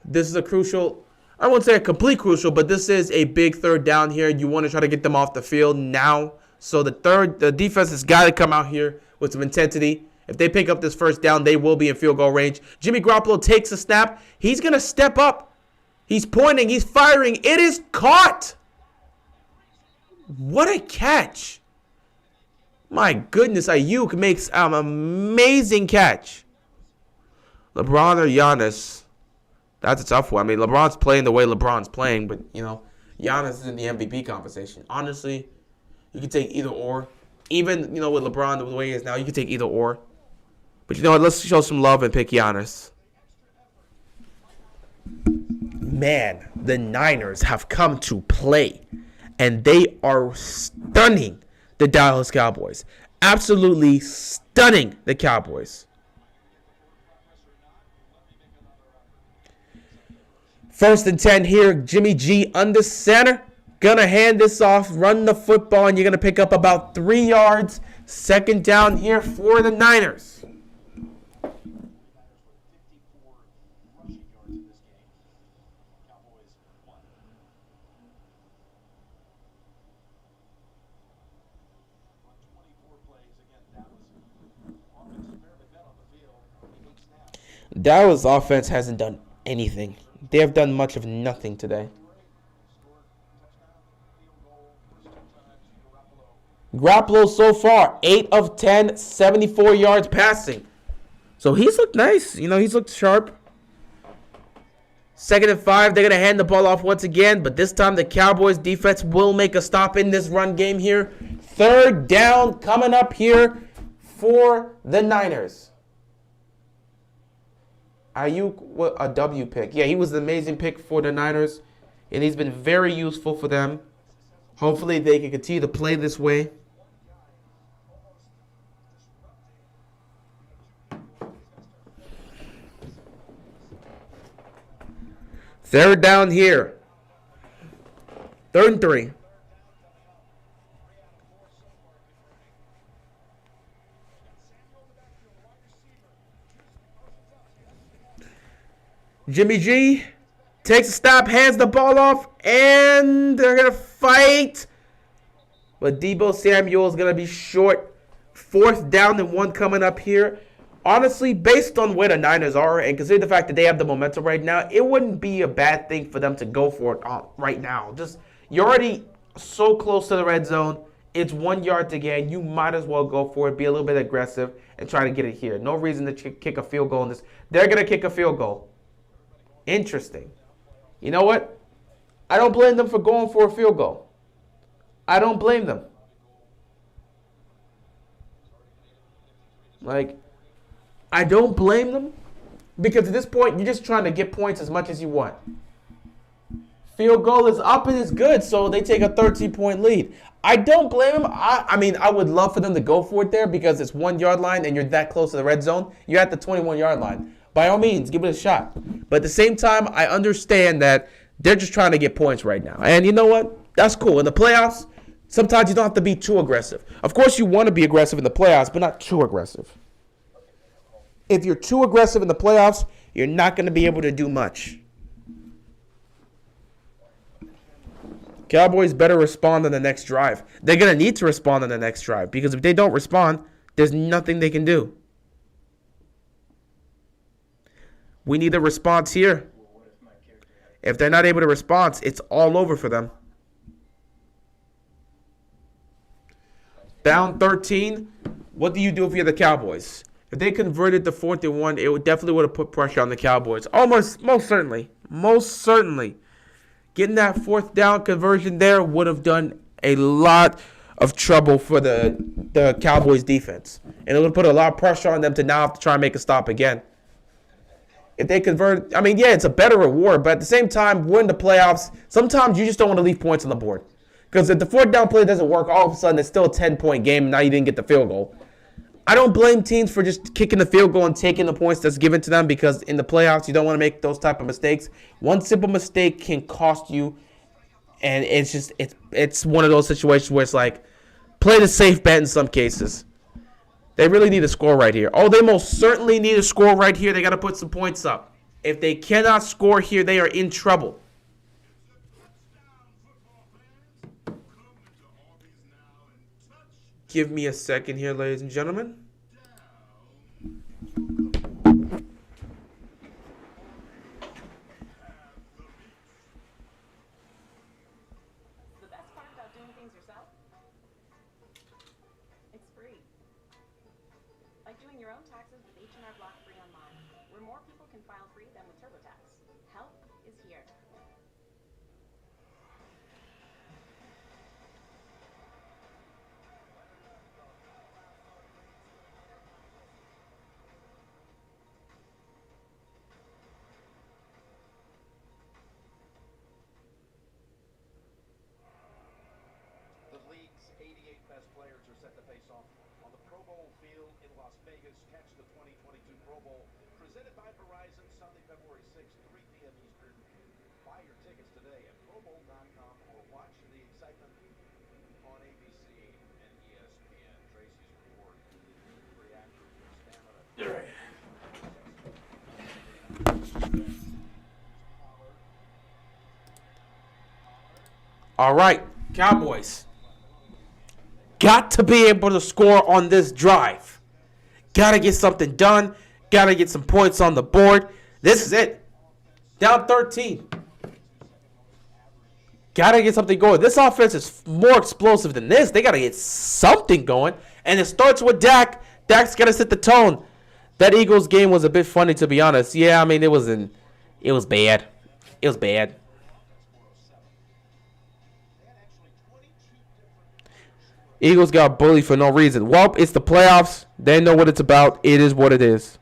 This is a crucial, I won't say a complete crucial, but this is a big 3rd down here. You want to try to get them off the field now. So the defense has got to come out here with some intensity. If they pick up this 1st down, they will be in field goal range. Jimmy Garoppolo takes a snap. He's going to step up. He's pointing. He's firing. It is caught. What a catch. My goodness, Ayuk makes an amazing catch. LeBron or Giannis? That's a tough one. I mean, LeBron's playing the way LeBron's playing, but, you know, Giannis is in the MVP conversation. Honestly, you can take either or. Even, you know, with LeBron the way he is now, you can take either or. But, you know what, let's show some love and pick Giannis. Man, the Niners have come to play, and they are stunning the Dallas Cowboys. Absolutely stunning the Cowboys. 1st and 10 here. Jimmy G under center. Gonna hand this off, run the football, and you're gonna pick up about 3 yards. 2nd down here for the Niners. Dallas offense hasn't done anything. They have done much of nothing today. Garoppolo so far, 8 of 10, 74 yards passing. So he's looked nice. You know, he's looked sharp. 2nd and 5, they're going to hand the ball off once again. But this time the Cowboys defense will make a stop in this run game here. 3rd down coming up here for the Niners. Ayuk, a W pick. Yeah, he was an amazing pick for the Niners, and he's been very useful for them. Hopefully they can continue to play this way. Third down here. 3rd and 3. Jimmy G takes a stop, hands the ball off, and they're going to fight. But Deebo Samuel is going to be short. 4th down and 1 coming up here. Honestly, based on where the Niners are, and consider the fact that they have the momentum right now, it wouldn't be a bad thing for them to go for it right now. Just, you're already so close to the red zone. It's 1 yard to gain. You might as well go for it, be a little bit aggressive, and try to get it here. No reason to kick a field goal in this. They're going to kick a field goal. Interesting. You know what? I don't blame them for going for a field goal. I don't blame them. Like, I don't blame them because at this point, you're just trying to get points as much as you want. Field goal is up and it's good, so they take a 13-point lead. I don't blame them. I mean, I would love for them to go for it there because it's 1 yard line and you're that close to the red zone. You're at the 21-yard line. By all means, give it a shot. But at the same time, I understand that they're just trying to get points right now. And you know what? That's cool. In the playoffs, sometimes you don't have to be too aggressive. Of course, you want to be aggressive in the playoffs, but not too aggressive. If you're too aggressive in the playoffs, you're not going to be able to do much. Cowboys better respond on the next drive. They're going to need to respond on the next drive because if they don't respond, There's nothing they can do. We need a response here. If they're not able to respond, it's all over for them. Down 13. What do you do if you're the Cowboys? If they converted the 4th and 1, it definitely would have put pressure on the Cowboys. Most certainly. Most certainly. Getting that 4th down conversion there would have done a lot of trouble for the Cowboys defense. And it would have put a lot of pressure on them to now have to try and make a stop again. If they convert, I mean, yeah, it's a better reward, but at the same time, we're in the playoffs. Sometimes you just don't want to leave points on the board. Because if the 4th down play doesn't work, all of a sudden it's still a 10-point game and now you didn't get the field goal. I don't blame teams for just kicking the field goal and taking the points that's given to them, because in the playoffs, you don't want to make those type of mistakes. One simple mistake can cost you, and it's one of those situations where it's like, play the safe bet in some cases. They really need a score right here. Oh, they most certainly need a score right here. They got to put some points up. If they cannot score here, they are in trouble. Give me a second here, ladies and gentlemen. The best part about doing things yourself? It's free. Like doing your own taxes with H&R Block free online, where more people can file free than with TurboTax. Help is here. The league's 88 best players are set to face off on the Pro Bowl field in Las Vegas. Catch the 2022 Pro Bowl, presented by Verizon, Sunday, February 6th, 3 p.m. Eastern. Buy your tickets today at ProBowl.com or watch the excitement on ABC and ESPN. Tracy's report. Reaction to stamina. All right, Cowboys. Got to be able to score on this drive. Got to get something done. Got to get some points on the board. This is it. Down 13. Got to get something going. This offense is more explosive than this. They got to get something going. And it starts with Dak. Dak's got to set the tone. That Eagles game was a bit funny, to be honest. Yeah, I mean, it was bad. It was bad. Eagles got bullied for no reason. Well, it's the playoffs. They know what it's about. It is what it is.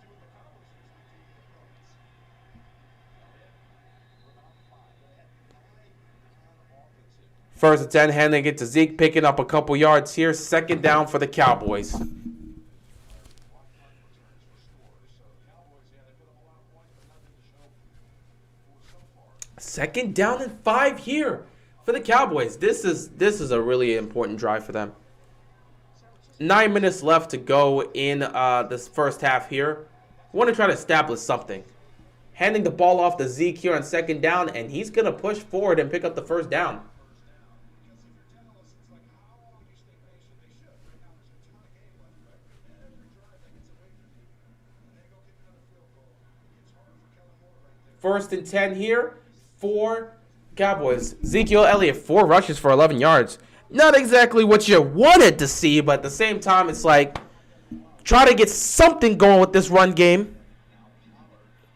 First and 10, handing it to Zeke, picking up a couple yards here. Second down for the Cowboys. Second down and 5 here for the Cowboys. This is a really important drive for them. 9 minutes left to go in this first half here. Want to try to establish something. Handing the ball off to Zeke here on second down, and he's going to push forward and pick up the first down. First and 10 here for Cowboys. Ezekiel Elliott, 4 rushes for 11 yards. Not exactly what you wanted to see, but at the same time, it's like, try to get something going with this run game.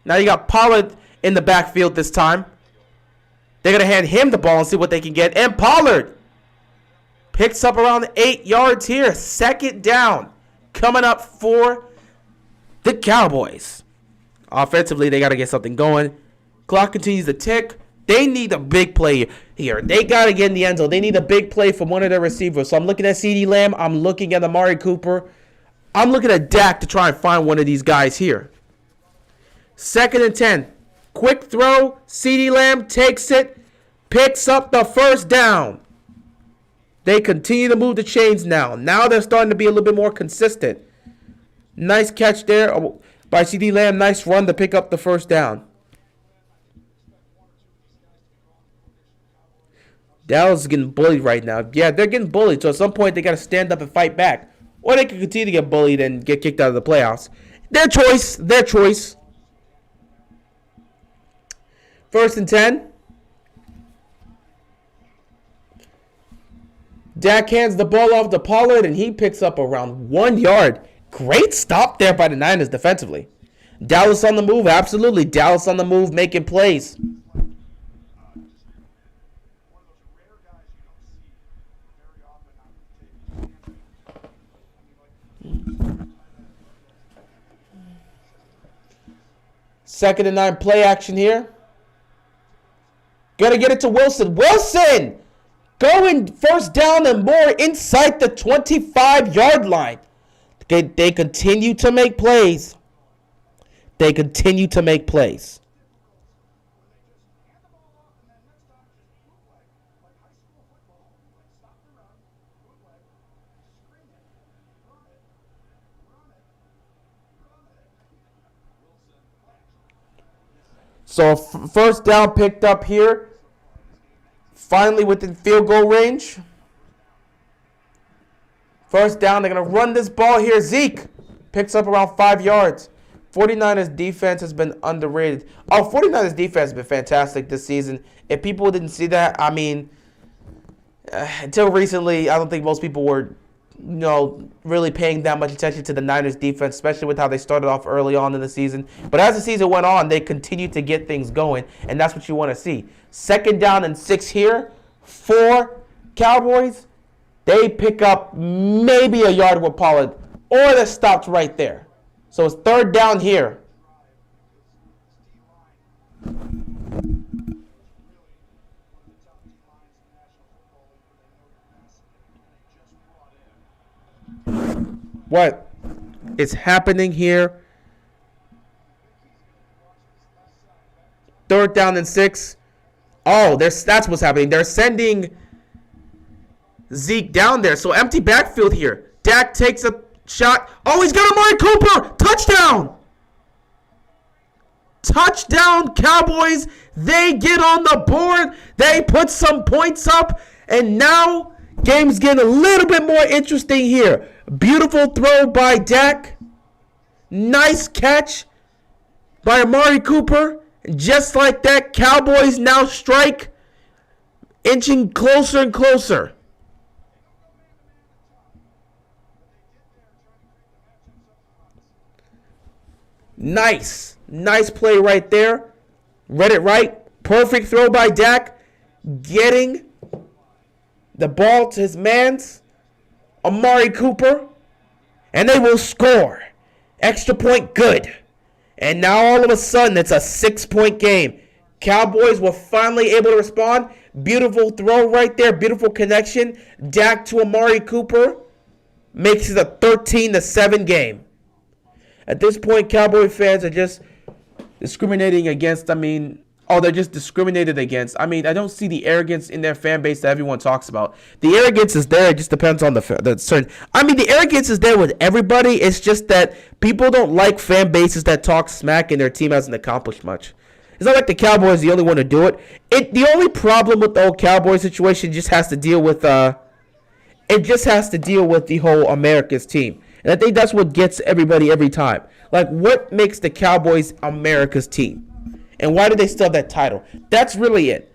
Now you got Pollard in the backfield this time. They're going to hand him the ball and see what they can get. And Pollard picks up around 8 yards here. Second down coming up for the Cowboys. Offensively, they got to get something going. Clock continues to tick. They need a big play here. They got to get in the end zone. They need a big play from one of their receivers. So I'm looking at CeeDee Lamb. I'm looking at Amari Cooper. I'm looking at Dak to try and find one of these guys here. Second and 10. Quick throw. CeeDee Lamb takes it. Picks up the first down. They continue to move the chains now. Now they're starting to be a little bit more consistent. Nice catch there by CeeDee Lamb. Nice run to pick up the first down. Dallas is getting bullied right now. Yeah, they're getting bullied. So at some point, they got to stand up and fight back. or they could continue to get bullied and get kicked out of the playoffs. Their choice. Their choice. 1st and 10. Dak hands the ball off to Pollard, and he picks up around 1 yard. Great stop there by the Niners defensively. Dallas on the move, absolutely. Dallas on the move, making plays. Second and 9, play action here. Gonna get it to Wilson. Wilson! Going first down and more inside the 25-yard line. They continue to make plays. They continue to make plays. So first down picked up here. Finally within field goal range. First down, they're going to run this ball here. Zeke picks up around 5 yards. 49ers defense has been underrated. 49ers defense has been fantastic this season. If people didn't see that, I mean, until recently, I don't think most people were, really paying that much attention to the Niners defense, especially with how they started off early on in the season. But as the season went on, they continued to get things going, and that's what you want to see. Second down and 6 here for Cowboys. They pick up maybe a yard with Pollard, or they're stopped right there. So it's third down here. What is happening here? Third down and 6. Oh, that's what's happening. They're sending Zeke down there. So empty backfield here. Dak takes a shot. Oh, he's got Amari Cooper. Touchdown. Touchdown, Cowboys. They get on the board. They put some points up. And now game's getting a little bit more interesting here. Beautiful throw by Dak. Nice catch by Amari Cooper. Just like that, Cowboys now strike, inching closer and closer. Nice play right there. Read it right. Perfect throw by Dak. Getting the ball to his man's Amari Cooper. And they will score. Extra point, good. And now all of a sudden, it's a 6-point game. Cowboys were finally able to respond. Beautiful throw right there. Beautiful connection. Dak to Amari Cooper makes it a 13-7 game. At this point, Cowboy fans are just discriminating against, they're just discriminated against. I don't see the arrogance in their fan base that everyone talks about. The arrogance is there. It just depends on the certain. The arrogance is there with everybody. It's just that people don't like fan bases that talk smack and their team hasn't accomplished much. It's not like the Cowboys are the only one to do it. The only problem with the whole Cowboy situation just has to deal with the whole America's team. And I think that's what gets everybody every time. Like, what makes the Cowboys America's team? And why do they still have that title? That's really it.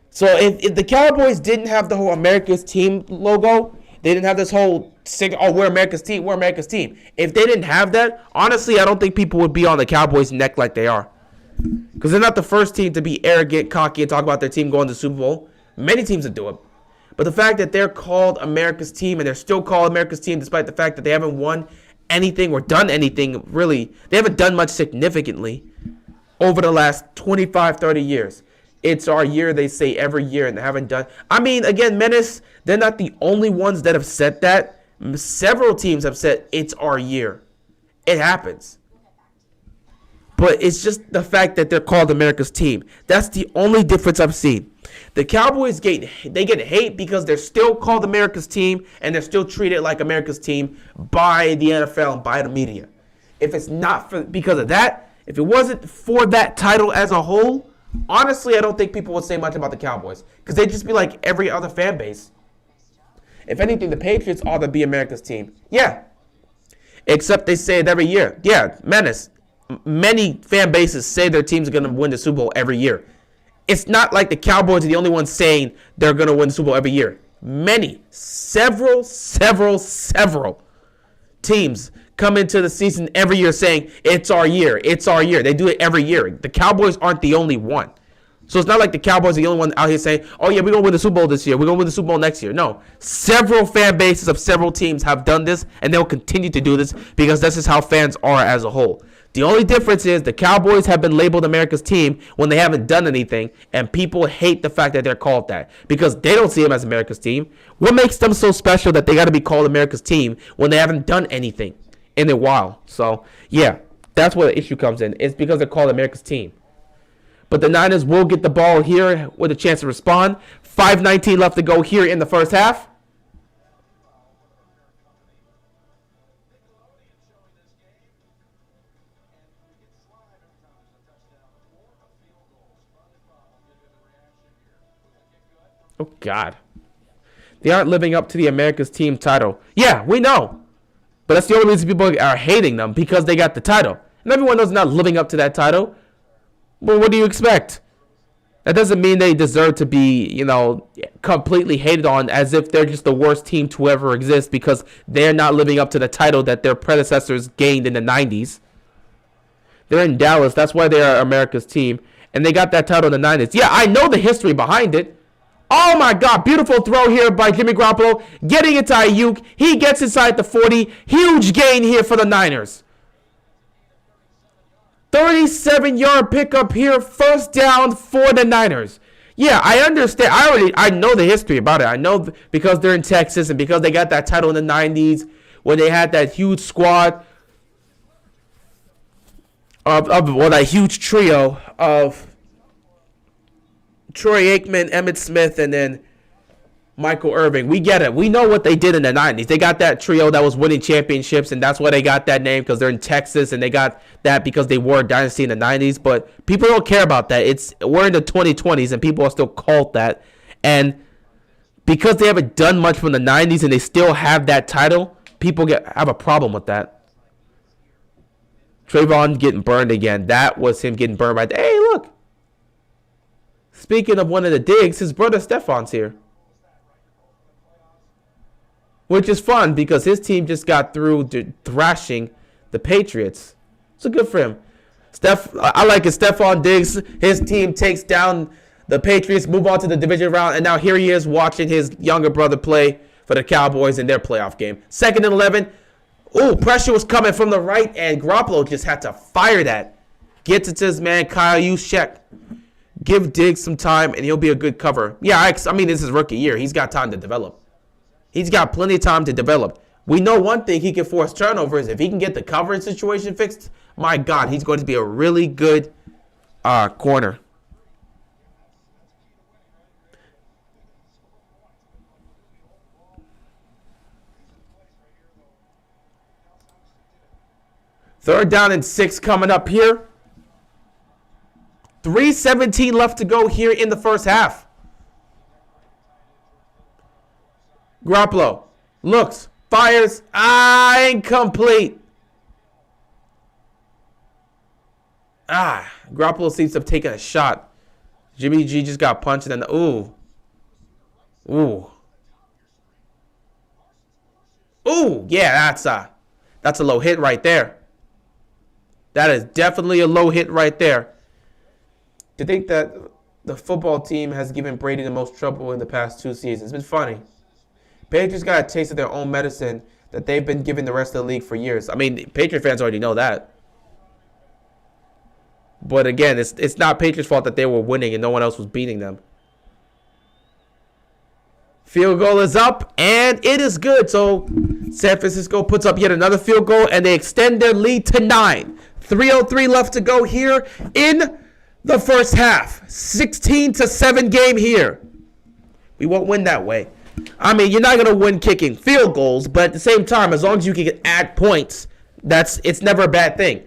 So if the Cowboys didn't have the whole America's team logo, they didn't have this whole we're America's team, we're America's team. If they didn't have that, honestly, I don't think people would be on the Cowboys' neck like they are. Because they're not the first team to be arrogant, cocky, and talk about their team going to the Super Bowl. Many teams would do it. But the fact that they're called America's team, and they're still called America's team despite the fact that they haven't won anything or done anything, really, they haven't done much significantly over the last 25, 30 years. It's our year, they say every year, and they haven't done. Again, Menace, they're not the only ones that have said that. Several teams have said it's our year. It happens. But it's just the fact that they're called America's team. That's the only difference I've seen. The Cowboys get hate because they're still called America's team, and they're still treated like America's team by the NFL and by the media. If it's not because of that, if it wasn't for that title as a whole, honestly, I don't think people would say much about the Cowboys. Because they'd just be like every other fan base. If anything, the Patriots ought to be America's team. Yeah. Except they say it every year. Yeah, menace. Many fan bases say their teams are going to win the Super Bowl every year. It's not like the Cowboys are the only ones saying they're going to win the Super Bowl every year. Several teams come into the season every year saying, it's our year, it's our year. They do it every year. The Cowboys aren't the only one. So it's not like the Cowboys are the only one out here saying, oh yeah, we're going to win the Super Bowl this year. We're going to win the Super Bowl next year. No. Several fan bases of several teams have done this, and they'll continue to do this because this is how fans are as a whole. The only difference is the Cowboys have been labeled America's team when they haven't done anything, and people hate the fact that they're called that because they don't see them as America's team. What makes them so special that they got to be called America's team when they haven't done anything in a while? So, yeah, that's where the issue comes in. It's because they're called America's team. But the Niners will get the ball here with a chance to respond. 5:19 left to go here in the first half. Oh, God. They aren't living up to the America's team title. Yeah, we know. But that's the only reason people are hating them, because they got the title. And everyone knows they're not living up to that title. Well, what do you expect? That doesn't mean they deserve to be, completely hated on as if they're just the worst team to ever exist because they're not living up to the title that their predecessors gained in the 90s. They're in Dallas. That's why they are America's team. And they got that title in the 90s. Yeah, I know the history behind it. Oh, my God. Beautiful throw here by Jimmy Garoppolo. Getting it to Ayuk. He gets inside the 40. Huge gain here for the Niners. 37-yard pickup here. First down for the Niners. Yeah, I understand. I know the history about it. I know because they're in Texas and because they got that title in the 90s when they had that huge squad that huge trio of Troy Aikman, Emmitt Smith, and then Michael Irvin. We get it. We know what they did in the 90s. They got that trio that was winning championships, and that's why they got that name, because they're in Texas, and they got that because they were a dynasty in the 90s. But people don't care about that. We're in the 2020s, and people are still called that. And because they haven't done much from the 90s and they still have that title, people have a problem with that. Trayvon getting burned again. That was him getting burned right there. Hey, look. Speaking of one of the digs, his brother Stefan's here. Which is fun because his team just got through thrashing the Patriots. So good for him. I like it. Stephon Diggs, his team takes down the Patriots, move on to the division round, and now here he is watching his younger brother play for the Cowboys in their playoff game. 2nd and 11. Ooh, pressure was coming from the right, and Garoppolo just had to fire that. Gets it to his man, Kyle Juszczyk. Give Diggs some time, and he'll be a good cover. Yeah, I mean, this is rookie year. He's got time to develop. He's got plenty of time to develop. We know one thing he can force turnovers. If he can get the coverage situation fixed, my God, he's going to be a really good corner. Third down and 6 coming up here. 3:17 left to go here in the first half. Garoppolo looks, fires, incomplete. Garoppolo seems to have taken a shot. Jimmy G just got punched and then, ooh, yeah, that's a low hit right there. That is definitely a low hit right there. To think that the football team has given Brady the most trouble in the past 2 seasons. It's been funny. Patriots got a taste of their own medicine that they've been giving the rest of the league for years. I mean, Patriot fans already know that. But again, it's not Patriots' fault that they were winning and no one else was beating them. Field goal is up, and it is good. So San Francisco puts up yet another field goal, and they extend their lead to 9. 3:03 left to go here in the first half. 16-7 game here. We won't win that way. I mean, you're not going to win kicking field goals, but at the same time, as long as you can add points, it's never a bad thing.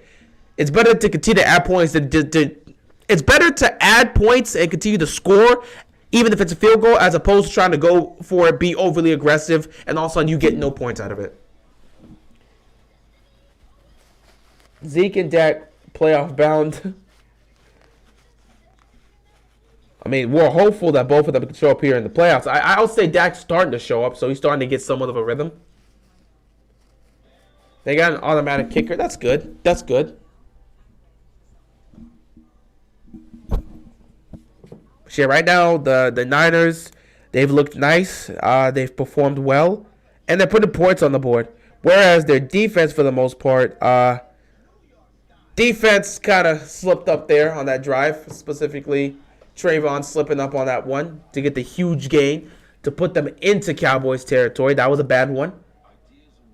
It's better to continue to add points it's better to add points and continue to score even if it's a field goal, as opposed to trying to go for it, be overly aggressive, and all of a sudden you get no points out of it. Zeke and Dak playoff bound. I mean, we're hopeful that both of them can show up here in the playoffs. I'll say Dak's starting to show up, so he's starting to get somewhat of a rhythm. They got an automatic kicker. That's good. That's good. Yeah, right now, the Niners, they've looked nice. They've performed well. And they're putting points on the board. Whereas their defense, for the most part, defense kind of slipped up there on that drive. Specifically, Trayvon slipping up on that one to get the huge gain to put them into Cowboys territory. That was a bad one.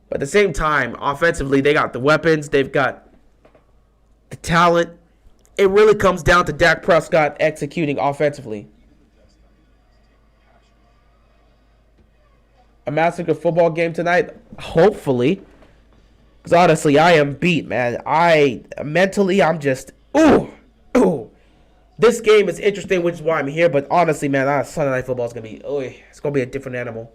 But at the same time, offensively, they got the weapons. They've got the talent. It really comes down to Dak Prescott executing offensively. A massacre football game tonight? Hopefully. Because honestly, I am beat, man. I'm just, ooh. This game is interesting, which is why I'm here. But honestly, man, Sunday Night Football is going to be, it's going to be a different animal.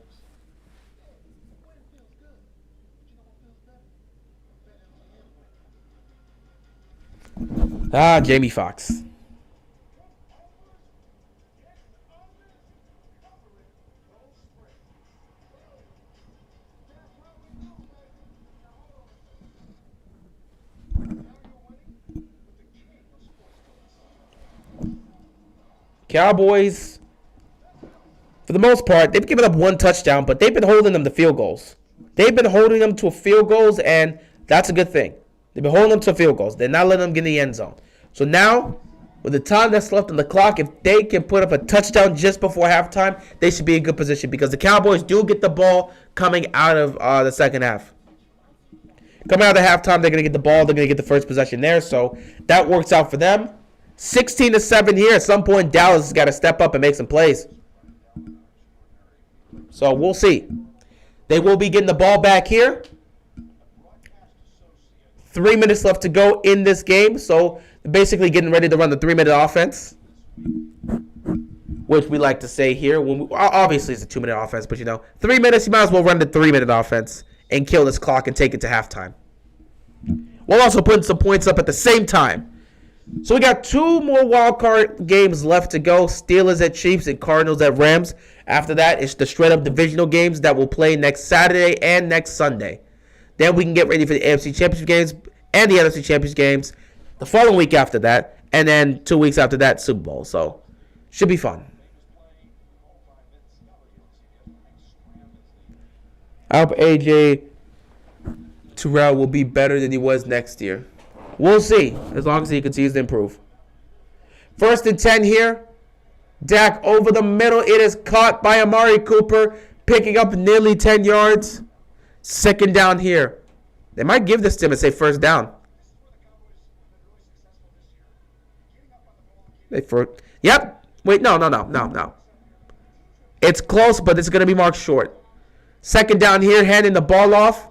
Jamie Foxx. Cowboys, for the most part, they've given up one touchdown, but they've been holding them to field goals. They've been holding them to field goals, and that's a good thing. They've been holding them to field goals. They're not letting them get in the end zone. So now, with the time that's left on the clock, if they can put up a touchdown just before halftime, they should be in good position because the Cowboys do get the ball coming out of the second half. Coming out of the halftime, they're going to get the ball. They're going to get the first possession there. So that works out for them. 16-7 here. At some point, Dallas has got to step up and make some plays. So we'll see. They will be getting the ball back here. 3 minutes left to go in this game. So basically getting ready to run the 3-minute offense, which we like to say here. Obviously, it's a 2-minute offense, but 3 minutes, you might as well run the 3-minute offense and kill this clock and take it to halftime. We'll also put some points up at the same time. So we got 2 more wildcard games left to go. Steelers at Chiefs and Cardinals at Rams. After that, it's the straight-up divisional games that will play next Saturday and next Sunday. Then we can get ready for the AFC Championship games and the NFC Championship games the following week after that. And then 2 weeks after that, Super Bowl. So, should be fun. I hope AJ Terrell will be better than he was next year. We'll see, as long as he continues to improve. 1st and 10 here. Dak over the middle. It is caught by Amari Cooper, picking up nearly 10 yards. 2nd down here. They might give this to him and say 1st down. Yep. Wait, no. It's close, but it's going to be marked short. 2nd down here, handing the ball off.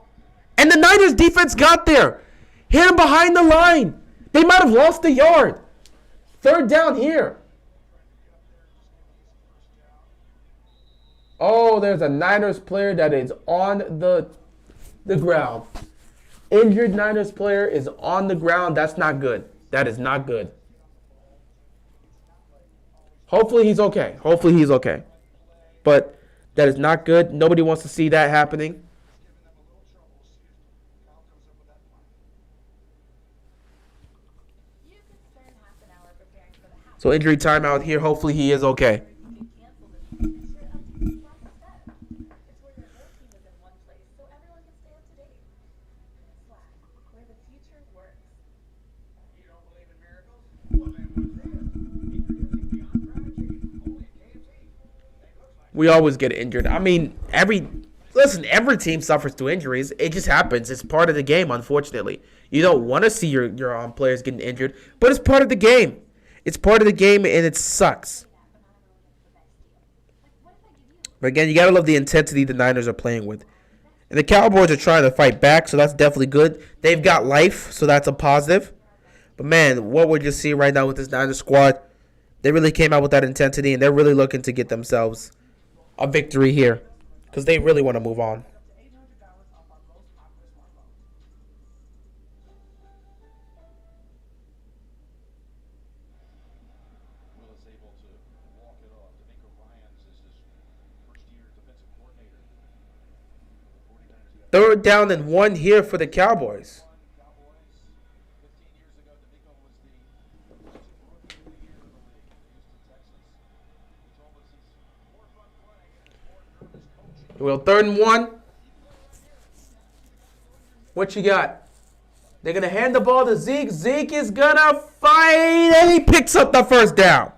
And the Niners defense got there. Hit him behind the line. They might have lost a yard. 3rd down here. Oh, there's a Niners player that is on the ground. Injured Niners player is on the ground. That's not good. That is not good. Hopefully he's okay. But that is not good. Nobody wants to see that happening. So injury timeout here. Hopefully he is okay. We always get injured. I mean, every team suffers through injuries. It just happens. It's part of the game, unfortunately. You don't want to see your players getting injured, but it's part of the game. It's part of the game, and it sucks. But again, you got to love the intensity the Niners are playing with. And the Cowboys are trying to fight back, so that's definitely good. They've got life, so that's a positive. But, man, what we're just seeing right now with this Niners squad, They really came out with that intensity, and they're really looking to get themselves a victory here because they really want to move on. Will is able to walk it off. D'Amico Ryans is his first-year defensive coordinator. The 49ers got 3rd down and 1 here for the Cowboys. Cowboys. 15 years ago, D'Amico was the rookie of the year in the league. Houston, Texas. He told us he's more fun playing and he's more nervous coaching. Well, 3rd and 1. What you got? They're going to hand the ball to Zeke. Zeke is going to fight, and he picks up the 1st down.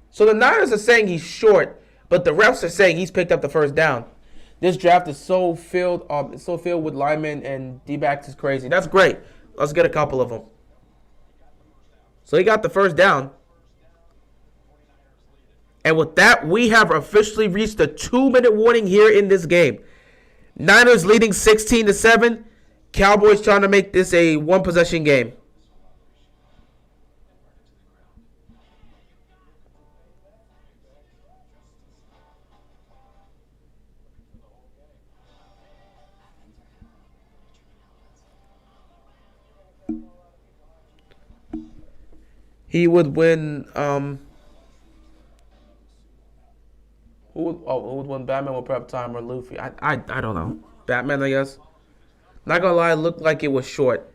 So the Niners are saying he's short, but the refs are saying he's picked up the 1st down. This draft is so filled with linemen and D-backs is crazy. That's great. Let's get a couple of them. So he got the 1st down. And with that, we have officially reached the 2-minute warning here in this game. Niners leading 16-7. Cowboys trying to make this a 1-possession game. He would win. Who would win, Batman or Prep Time or Luffy? I don't know. Batman, I guess. Not gonna lie, it looked like it was short.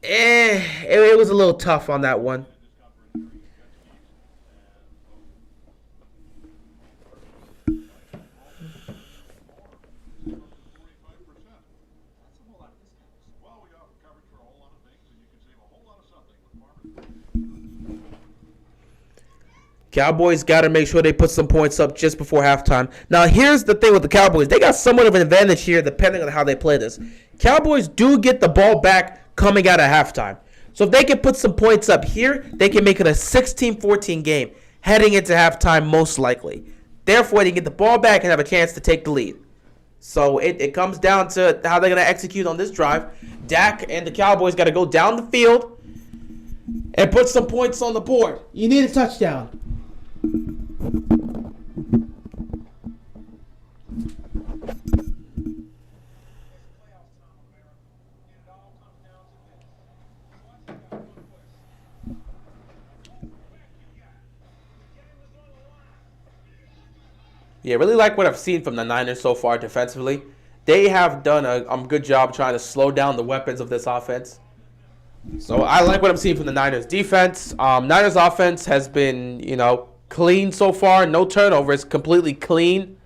It was a little tough on that one. Well, we offer coverage for a whole lot of things, and you can save a whole lot of something with Farmers. Cowboys got to make sure they put some points up just before halftime. Now, here's the thing with the Cowboys. They got somewhat of an advantage here depending on how they play this. Cowboys do get the ball back coming out of halftime. So if they can put some points up here, they can make it a 16-14 game heading into halftime most likely. Therefore, they get the ball back and have a chance to take the lead. So it comes down to how they're going to execute on this drive. Dak and the Cowboys got to go down the field and put some points on the board. You need a touchdown. Yeah, really like what I've seen from the Niners so far defensively. They have done a good job trying to slow down the weapons of this offense. So I like what I'm seeing from the Niners defense. Niners offense has been, clean so far. No turnovers, completely clean.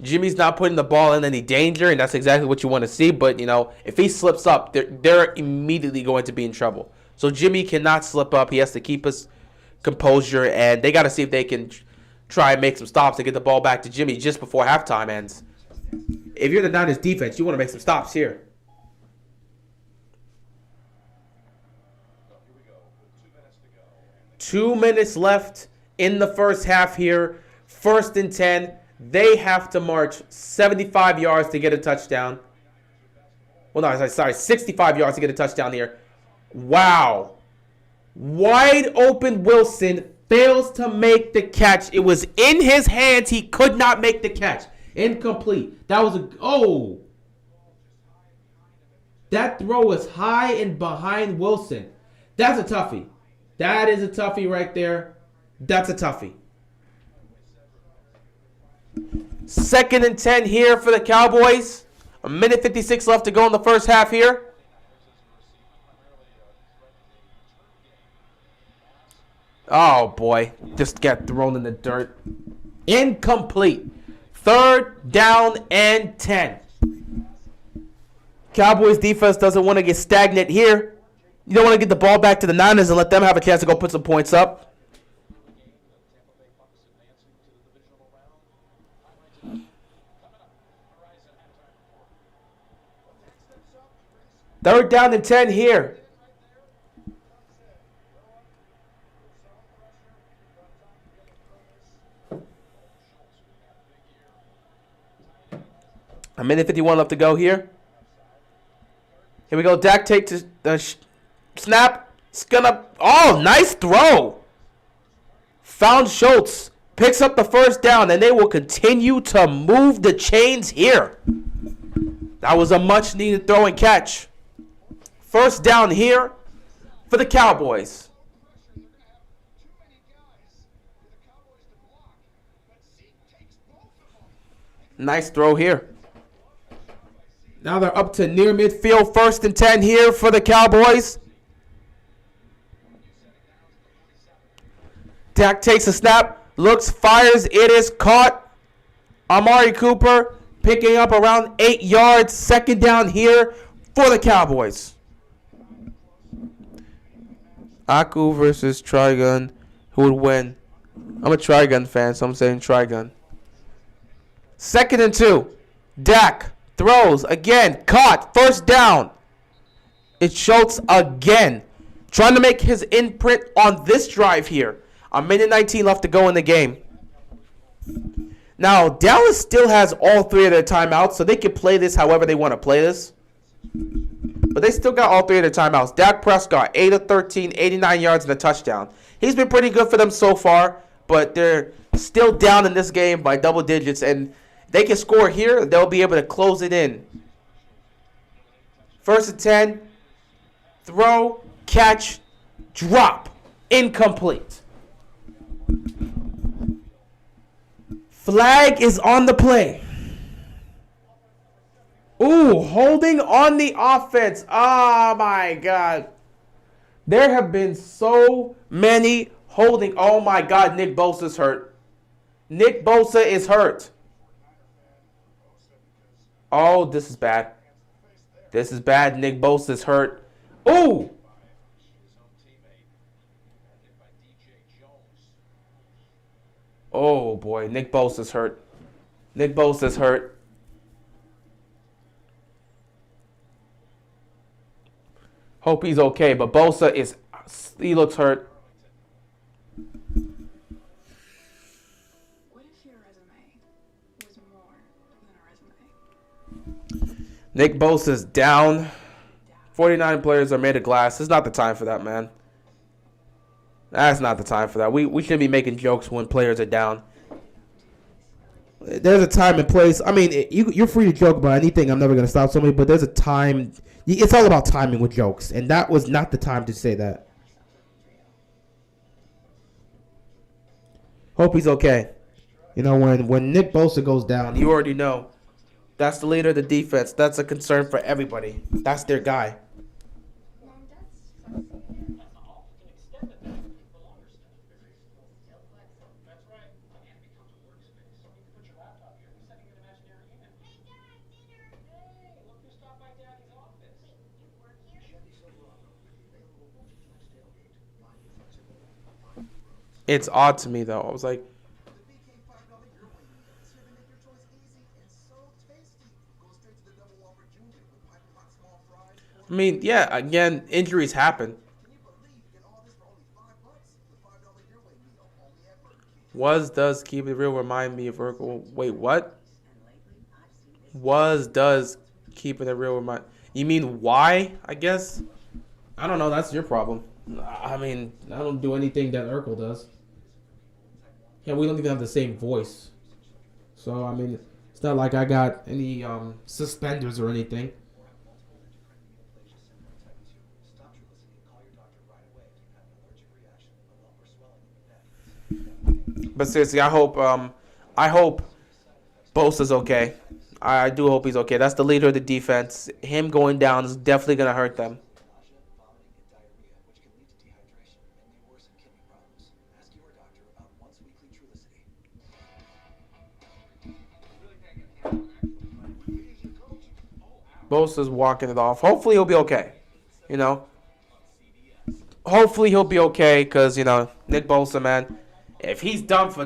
Jimmy's not putting the ball in any danger, and that's exactly what you want to see. But, if he slips up, they're immediately going to be in trouble. So Jimmy cannot slip up. He has to keep his composure, and they got to see if they can try and make some stops and get the ball back to Jimmy just before halftime ends. If you're the Niners defense, you want to make some stops here. Here we go. 2 minutes to go. 2 minutes left in the first half here. 1st and 10. They have to march 75 yards to get a touchdown. Well, no, sorry, 65 yards to get a touchdown here. Wow. Wide open Wilson fails to make the catch. It was in his hands. He could not make the catch. Incomplete. That was that throw was high and behind Wilson. That's a toughie. That is a toughie right there. That's a toughie. 2nd and 10 here for the Cowboys. 1:56 left to go in the first half here. Oh, boy. Just got thrown in the dirt. Incomplete. 3rd down and 10. Cowboys defense doesn't want to get stagnant here. You don't want to get the ball back to the Niners and let them have a chance to go put some points up. Third down and 10 here. A minute 51 left to go here. Here we go. Dak takes the snap. It's gonna. Oh, nice throw. Found Schultz. Picks up the first down, and they will continue to move the chains here. That was a much needed throw and catch. First down here for the Cowboys. Nice throw here. Now they're up to near midfield. 1st and 10 here for the Cowboys. Dak takes a snap, looks, fires. It is caught. Amari Cooper picking up around 8 yards. 2nd down here for the Cowboys. Aku versus Trigun. Who would win? I'm a Trigun fan, so I'm saying Trigun. 2nd and 2. Dak throws again. Caught. 1st down. It's Schultz again. Trying to make his imprint on this drive here. A minute 19 left to go in the game. Now, Dallas still has all 3 of their timeouts, so they can play this however they want to play this. But they still got all 3 of their timeouts. Dak Prescott, 8 of 13, 89 yards and a touchdown. He's been pretty good for them so far, but they're still down in this game by double digits, and they can score here. They'll be able to close it in. 1st and 10. Throw, catch, drop. Incomplete. Flag is on the play. Ooh, holding on the offense. Oh, my God. There have been so many holding. Oh, my God, Nick Bosa's hurt. Nick Bosa is hurt. Oh, this is bad. This is bad. Nick Bosa's hurt. Ooh. Oh, boy. Nick Bosa's hurt. Nick Bosa's hurt. Hope he's okay, but Bosa is... He looks hurt. What if your resume was more than a resume? Nick Bosa's down. 49 players are made of glass. It's not the time for that, man. That's not the time for that. We shouldn't be making jokes when players are down. There's a time and place. I mean, you're free to joke about anything. I'm never going to stop somebody, but there's a time. It's all about timing with jokes, and that was not the time to say that. Hope he's okay. You know, when Nick Bosa goes down, you already know. That's the leader of the defense. That's a concern for everybody. That's their guy. It's odd to me, though. I was like, I mean, yeah, again, injuries happen. Does keep it real remind me of Urkel. Wait, what? Does keeping it real remind... You mean why, I guess? I don't know. That's your problem. I mean, I don't do anything that Urkel does. Yeah, we don't even have the same voice. So, I mean, it's not like I got any suspenders or anything. But seriously, I hope Bosa's okay. I do hope he's okay. That's the leader of the defense. Him going down is definitely going to hurt them. Bosa's walking it off. Hopefully he'll be okay. You know? Hopefully he'll be okay because, you know, Nick Bosa, man, if he's done for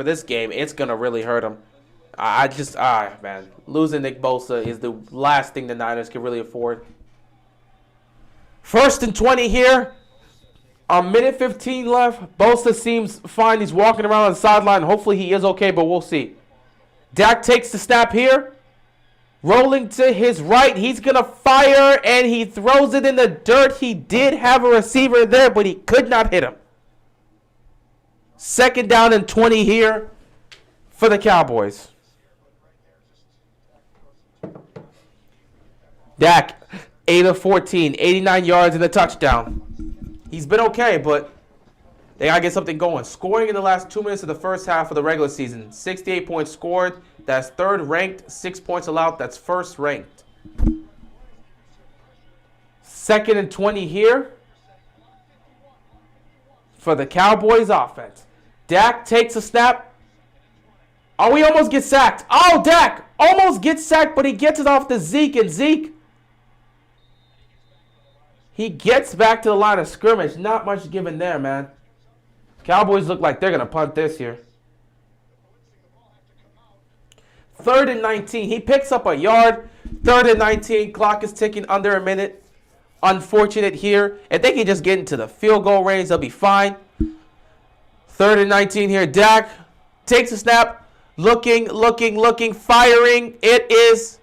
this game, it's going to really hurt him. Man, losing Nick Bosa is the last thing the Niners can really afford. 1st and 20 here. A minute 15 left. Bosa seems fine. He's walking around on the sideline. Hopefully he is okay, but we'll see. Dak takes the snap here. Rolling to his right. He's going to fire, and he throws it in the dirt. He did have a receiver there, but he could not hit him. 2nd down and 20 here for the Cowboys. Dak, 8 of 14, 89 yards and a touchdown. He's been okay, but they got to get something going. Scoring in the last 2 minutes of the first half of the regular season. 68 points scored. That's 3rd ranked. 6 points allowed. That's 1st ranked. 2nd and 20 here for the Cowboys offense. Dak takes a snap. Oh, he almost gets sacked. Oh, Dak almost gets sacked, but he gets it off to Zeke. And Zeke, he gets back to the line of scrimmage. Not much given there, man. Cowboys look like they're going to punt this here. 3rd and 19. He picks up a yard. 3rd and 19. Clock is ticking under a minute. Unfortunate here. If they can just get into the field goal range, they'll be fine. 3rd and 19 here. Dak takes a snap. Looking, firing. It is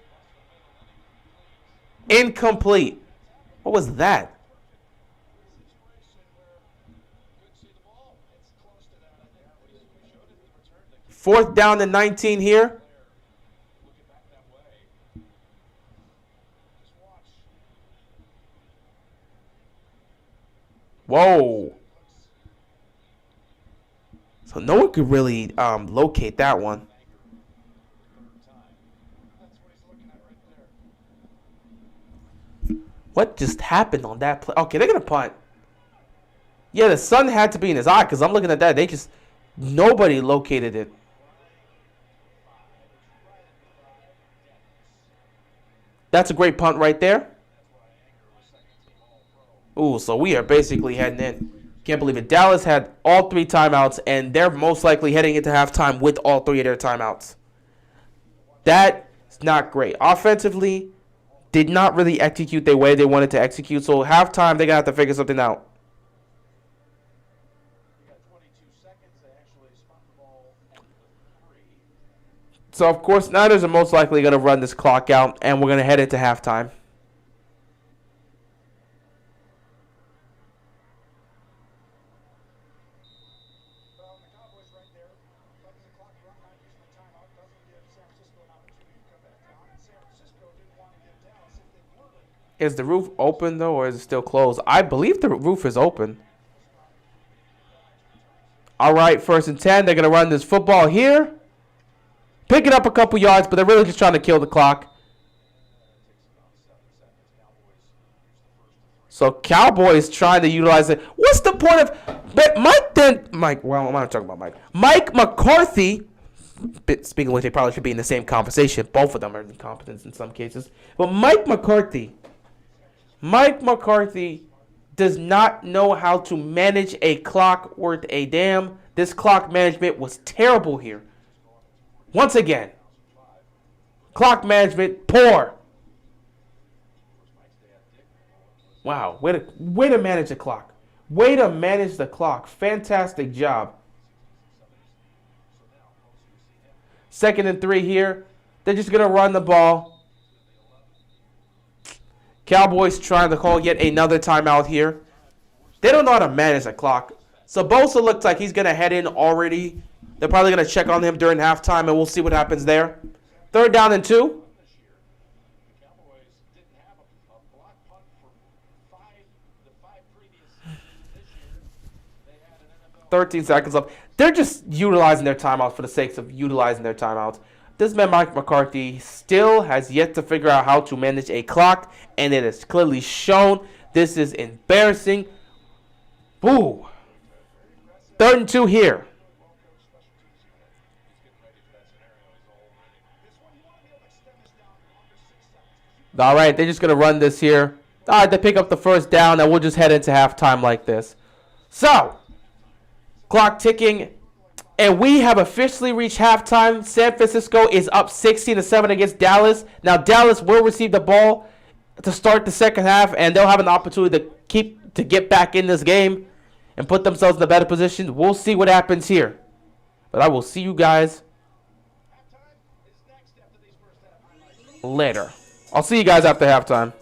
incomplete. What was that? 4th down and 19 here. Whoa. So no one could really locate that one. What just happened on that play? Okay, they're going to punt. Yeah, the sun had to be in his eye because I'm looking at that. Nobody located it. That's a great punt right there. Ooh, so we are basically heading in. Can't believe it. Dallas had all 3 timeouts, and they're most likely heading into halftime with all 3 of their timeouts. That's not great. Offensively, did not really execute the way they wanted to execute. So halftime, they're going to have to figure something out. So, of course, Niners are most likely going to run this clock out, and we're going to head into halftime. Is the roof open, though, or is it still closed? I believe the roof is open. All right, 1st and 10. They're going to run this football here. Picking up a couple yards, but they're really just trying to kill the clock. So Cowboys trying to utilize it. What's the point of Mike? Well, I'm not talking about Mike. Mike McCarthy. Speaking of which, they probably should be in the same conversation. Both of them are incompetent in some cases. But Mike McCarthy does not know how to manage a clock worth a damn. This clock management was terrible here. Once again, clock management poor. Wow, way to manage the clock. Way to manage the clock. Fantastic job. 2nd and 3 here. They're just going to run the ball. Cowboys trying to call yet another timeout here. They don't know how to manage the clock. So Bosa looks like he's going to head in already. They're probably going to check on him during halftime, and we'll see what happens there. 3rd down and 2. 13 seconds left. They're just utilizing their timeouts for the sake of utilizing their timeouts. This man, Mike McCarthy, still has yet to figure out how to manage a clock, and it is clearly shown. This is embarrassing. Ooh. 3rd and 2 here. All right, they're just going to run this here. All right, they pick up the 1st down, and we'll just head into halftime like this. So, clock ticking, and we have officially reached halftime. San Francisco is up 16-7 against Dallas. Now, Dallas will receive the ball to start the second half, and they'll have an opportunity to get back in this game and put themselves in a better position. We'll see what happens here. But I will see you guys Later. I'll see you guys after halftime.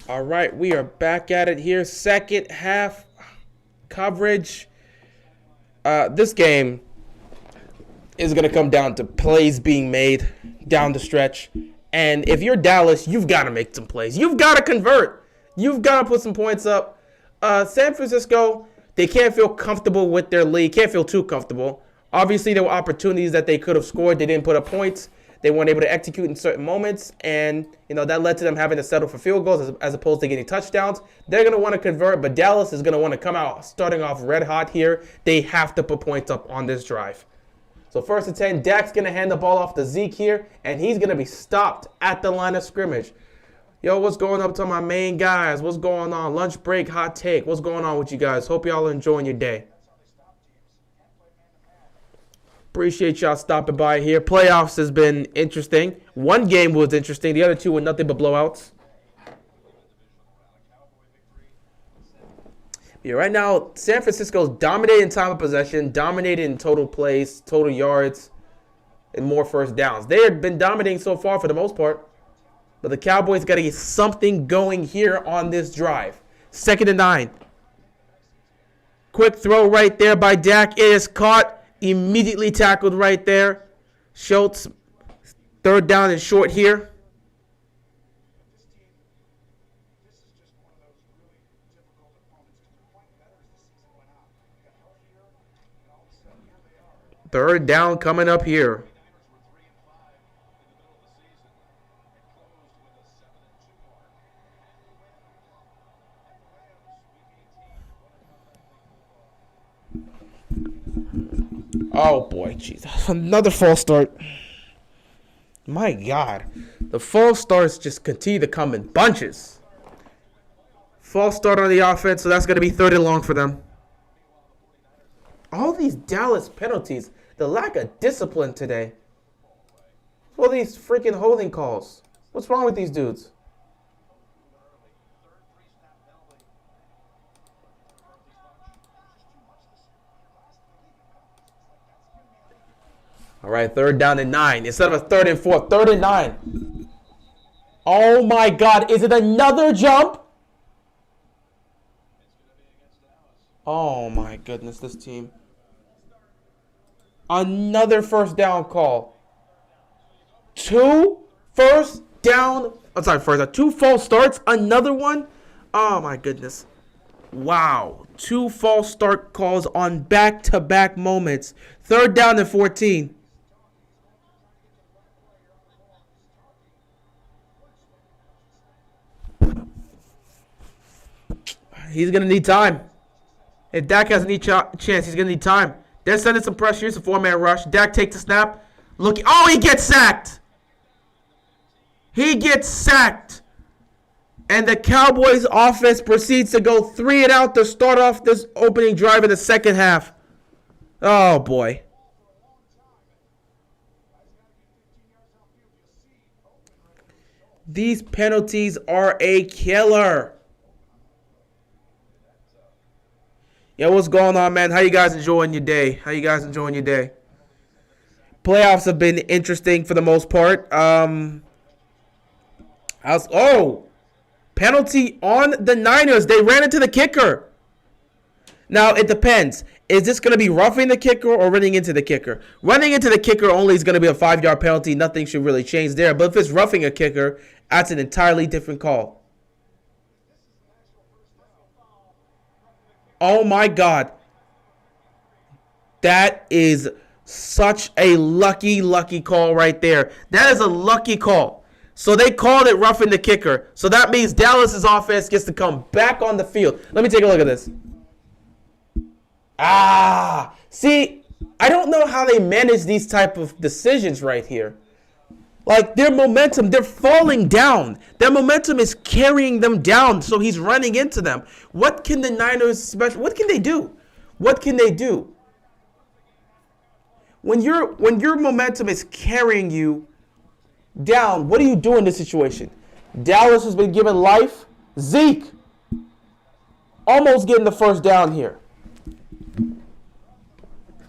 All right, we are back at it here. Second half coverage. This game is going to come down to plays being made down the stretch. And if you're Dallas, you've got to make some plays. You've got to convert. You've got to put some points up. San Francisco, they can't feel comfortable with their lead. Can't feel too comfortable. Obviously, there were opportunities that they could have scored. They didn't put up points. They weren't able to execute in certain moments. And, that led to them having to settle for field goals as opposed to getting touchdowns. They're going to want to convert, but Dallas is going to want to come out starting off red hot here. They have to put points up on this drive. So 1st and 10, Dak's going to hand the ball off to Zeke here, and he's going to be stopped at the line of scrimmage. Yo, what's going up to my main guys? What's going on? Lunch break, hot take. What's going on with you guys? Hope y'all are enjoying your day. Appreciate y'all stopping by here. Playoffs has been interesting. One game was interesting. The other two were nothing but blowouts. Yeah, right now, San Francisco's dominating time of possession, dominating total plays, total yards, and more first downs. They have been dominating so far for the most part. But the Cowboys got to get something going here on this drive. 2nd and 9. Quick throw right there by Dak. It is caught. Immediately tackled right there. Schultz, 3rd down and short here. Third down coming up here. Oh, boy. Jeez. Another false start. My God. The false starts just continue to come in bunches. False start on the offense, so that's going to be 3rd and long for them. All these Dallas penalties. The lack of discipline today. All these freaking holding calls. What's wrong with these dudes? All right, 3rd down and 9. Instead of a 3rd and 4, 3rd and 9. Oh, my God. Is it another jump? Oh, my goodness, this team. Another first down call. 2 false starts. Another one. Oh, my goodness. Wow. 2 false start calls on back-to-back moments. 3rd down and 14. He's going to need time. If Dak has any chance, he's going to need time. They're sending some pressure. It's a 4-man rush. Dak takes the snap. Look. Oh, he gets sacked. He gets sacked. And the Cowboys offense proceeds to go 3 and out to start off this opening drive in the second half. Oh, boy. These penalties are a killer. Yo, what's going on, man? How you guys enjoying your day? Playoffs have been interesting for the most part. Penalty on the Niners. They ran into the kicker. Now, it depends. Is this going to be roughing the kicker or running into the kicker? Running into the kicker only is going to be a 5-yard penalty. Nothing should really change there. But if it's roughing a kicker, that's an entirely different call. Oh, my God. That is such a lucky call right there. That is a lucky call. So they called it roughing the kicker. So that means Dallas's offense gets to come back on the field. Let me take a look at this. See, I don't know how they manage these type of decisions right here. Like, their momentum, they're falling down. Their momentum is carrying them down, so he's running into them. What can the Niners what can they do? When your momentum is carrying you down, what do you do in this situation? Dallas has been given life. Zeke almost getting the first down here.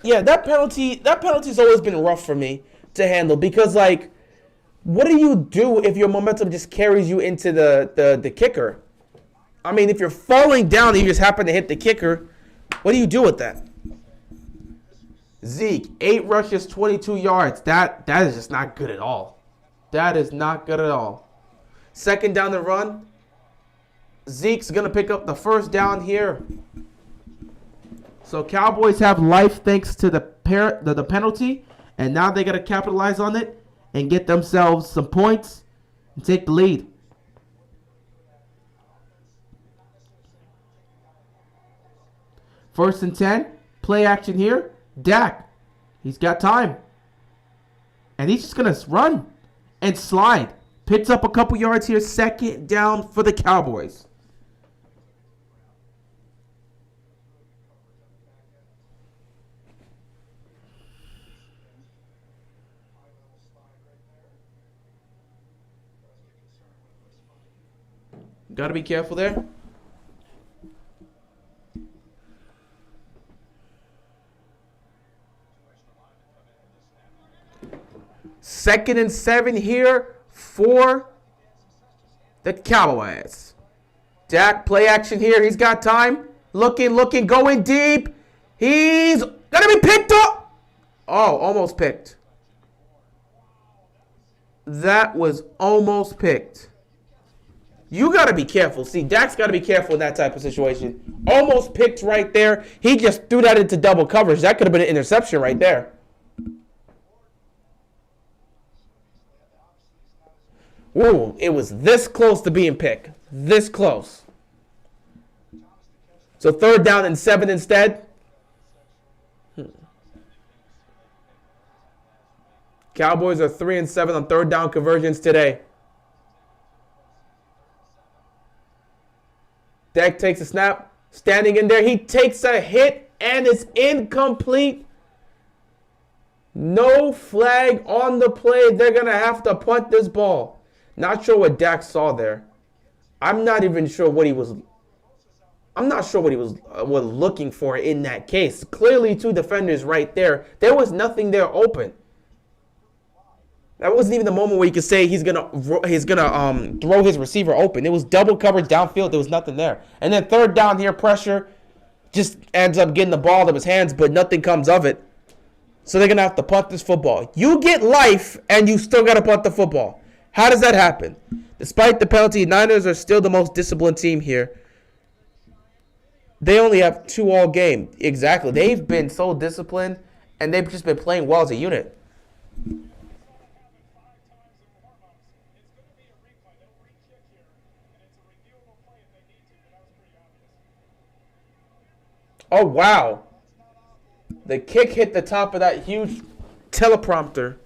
Yeah, that penalty's always been rough for me to handle because, like, what do you do if your momentum just carries you into the kicker? I mean, if you're falling down and you just happen to hit the kicker, what do you do with that? Zeke, 8 rushes, 22 yards. That is just not good at all. That is not good at all. Second down the run. Zeke's going to pick up the first down here. So Cowboys have life thanks to the penalty. And now they got to capitalize on it and get themselves some points and take the lead. First and 10. Play action here. Dak. He's got time. And he's just going to run and slide. Picks up a couple yards here. Second down for the Cowboys. Got to be careful there. Second and 7 here for the Cowboys. Dak, play action here. He's got time. Looking, going deep. He's going to be picked up. Oh, almost picked. That was almost picked. You got to be careful. See, Dak's got to be careful in that type of situation. Almost picked right there. He just threw that into double coverage. That could have been an interception right there. Ooh, it was this close to being picked. This close. So third down and 7 instead. Cowboys are 3 and 7 on third down conversions today. Dak takes a snap. Standing in there. He takes a hit and it's incomplete. No flag on the play. They're going to have to punt this ball. Not sure what Dak saw there. I'm not even sure what he was. I'm not sure what he was looking for in that case. Clearly, 2 defenders right there. There was nothing there open. That wasn't even the moment where you could say he's gonna throw his receiver open. It was double coverage downfield. There was nothing there. And then third down here, pressure, just ends up getting the ball out of his hands, but nothing comes of it. So they're gonna have to punt this football. You get life, and you still gotta punt the football. How does that happen? Despite the penalty, Niners are still the most disciplined team here. They only have 2 all game. Exactly. They've been so disciplined, and they've just been playing well as a unit. Oh, wow. The kick hit the top of that huge teleprompter.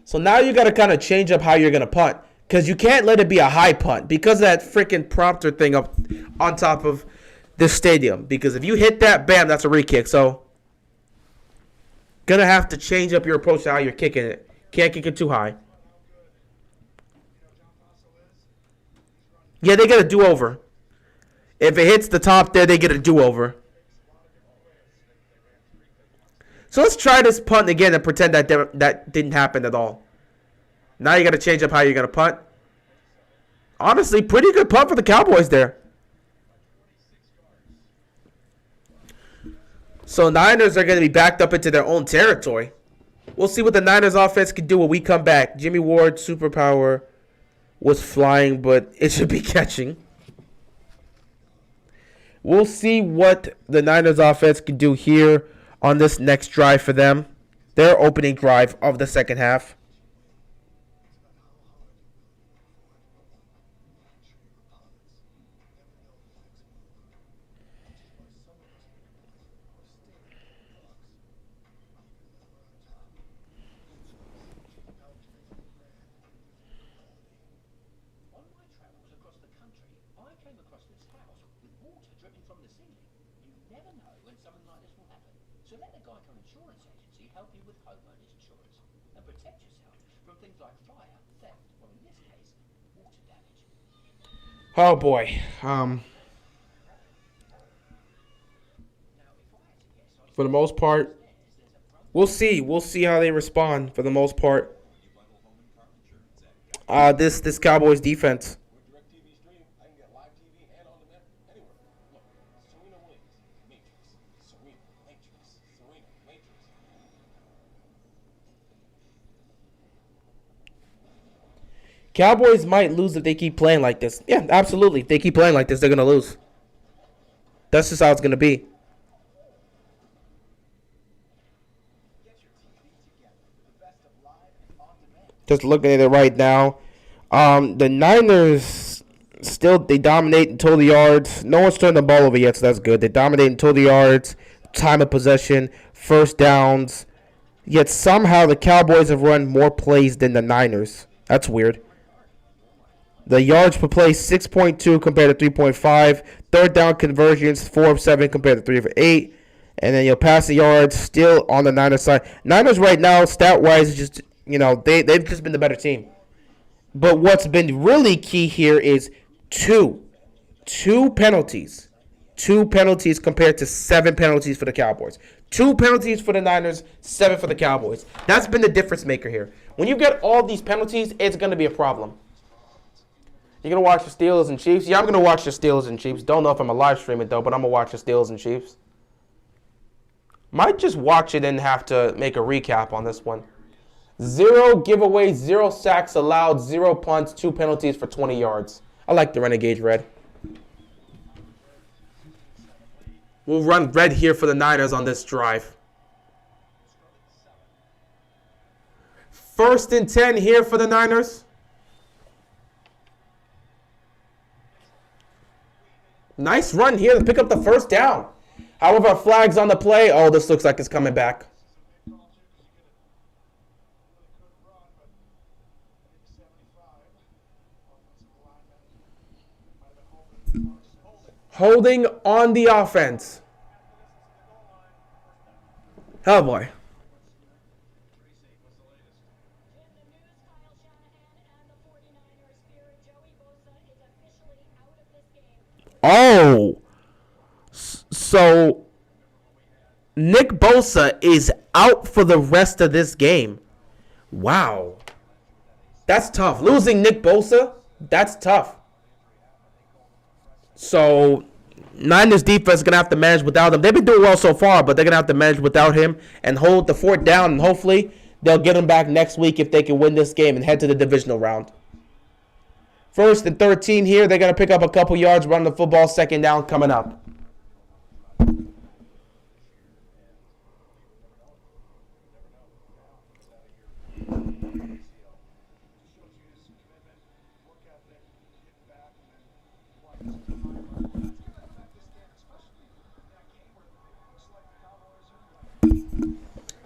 So now you got to kind of change up how you're going to punt. Because you can't let it be a high punt. Because of that freaking prompter thing up on top of this stadium. Because if you hit that, bam, that's a re-kick. So, going to have to change up your approach to how you're kicking it. Can't kick it too high. Yeah, they get a do-over. If it hits the top there, they get a do-over. So let's try this punt again and pretend that that didn't happen at all. Now you got to change up how you're going to punt. Honestly, pretty good punt for the Cowboys there. So Niners are going to be backed up into their own territory. We'll see what the Niners offense can do when we come back. Jimmy Ward's superpower was flying, but it should be catching. We'll see what the Niners offense can do here on this next drive for them. Their opening drive of the second half. Oh boy. For the most part, We'll see. We'll see how they respond for the most part. This Cowboys defense. Cowboys might lose if they keep playing like this. Yeah, absolutely. If they keep playing like this, they're gonna lose. That's just how it's gonna be. Just looking at it right now, the Niners still they dominate in total yards. No one's turned the ball over yet, so that's good. They dominate in total yards, time of possession, first downs. Yet somehow the Cowboys have run more plays than the Niners. That's weird. The yards per play 6.2 compared to 3.5. Third down conversions 4 of 7 compared to 3 of 8. And then passing yards still on the Niners side. Niners right now, stat wise, just they've just been the better team. But what's been really key here is two penalties. 2 penalties compared to 7 penalties for the Cowboys. 2 penalties for the Niners, 7 for the Cowboys. That's been the difference maker here. When you get all these penalties, it's going to be a problem. You're going to watch the Steelers and Chiefs? Yeah, I'm going to watch the Steelers and Chiefs. Don't know if I'm going to live stream it, though, but I'm going to watch the Steelers and Chiefs. Might just watch it and have to make a recap on this one. 0 giveaways, 0 sacks allowed, 0 punts, 2 penalties for 20 yards. I like the Renegade Red. We'll run red here for the Niners on this drive. 1st and 10 here for the Niners. Nice run here to pick up the first down. However, flags on the play. Oh, this looks like it's coming back. Holding on the offense. Oh, boy. Oh. So, Nick Bosa is out for the rest of this game. Wow. That's tough. Losing Nick Bosa, that's tough. So, Niners defense is going to have to manage without him. They've been doing well so far, but they're going to have to manage without him and hold the fort down. And hopefully, they'll get him back next week if they can win this game and head to the divisional round. 1st and 13 here. They're going to pick up a couple yards, run the football. 2nd down coming up.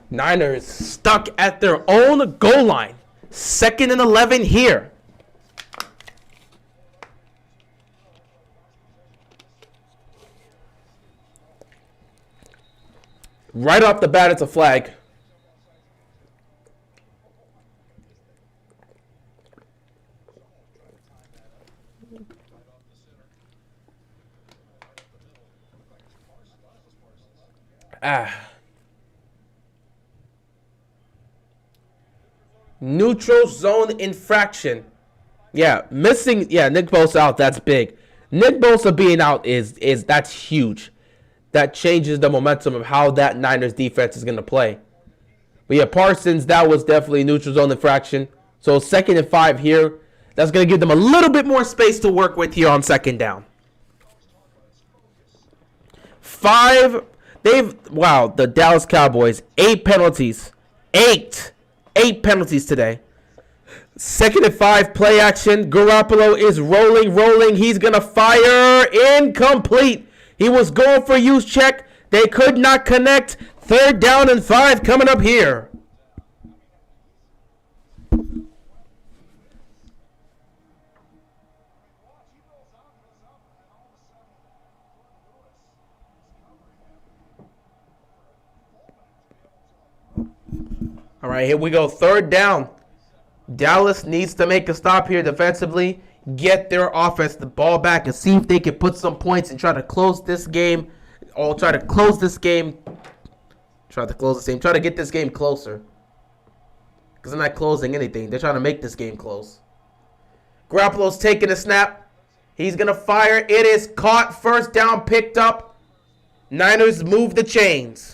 Niners stuck at their own goal line. 2nd and 11 here. Right off the bat, it's a flag. Neutral zone infraction. Yeah, missing. Yeah, Nick Bosa out. That's big. Nick Bosa being out is that's huge. That changes the momentum of how that Niners defense is going to play. But yeah, Parsons, that was definitely neutral zone infraction. So 2nd and 5 here. That's going to give them a little bit more space to work with here on 2nd down. 5. Wow, the Dallas Cowboys, 8 penalties. 8 penalties today. 2nd and 5, play action. Garoppolo is rolling. He's going to fire. Incomplete. He was going for use check. They could not connect. 3rd down and 5 coming up here. All right, here we go. 3rd down. Dallas needs to make a stop here defensively. Get their offense the ball back and see if they can put some points and try to close this game. Or try to close this game Try to close this game. Try to get this game closer. Because they're not closing anything. They're trying to make this game close. Garoppolo's taking a snap. He's going to fire. It is caught. First down picked up. Niners move the chains.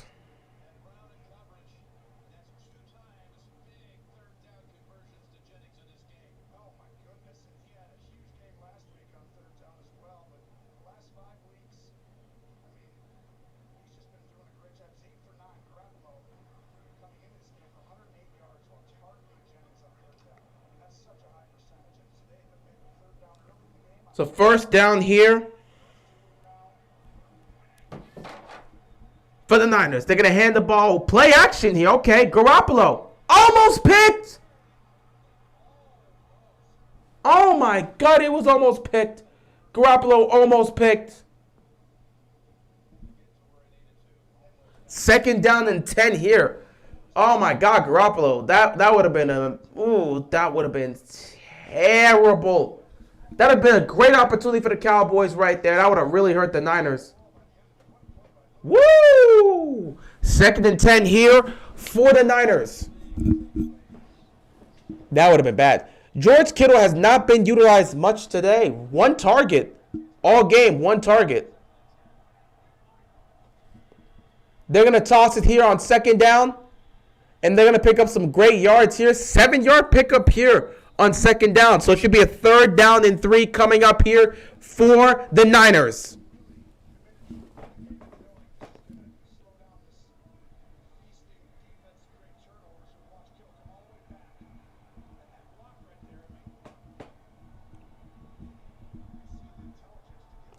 So first down here for the Niners. They're going to hand the ball. Play action here. Okay, Garoppolo. Almost picked. Oh, my God. It was almost picked. Garoppolo almost picked. Second down and 10 here. Oh, my God, Garoppolo. That would have been that would have been terrible. That would have been a great opportunity for the Cowboys right there. That would have really hurt the Niners. Woo! Second and 10 here for the Niners. That would have been bad. George Kittle has not been utilized much today. One target. All game, one target. They're going to toss it here on second down. And they're going to pick up some great yards here. 7-yard pickup here on second down. So it should be a third down and 3 coming up here for the Niners.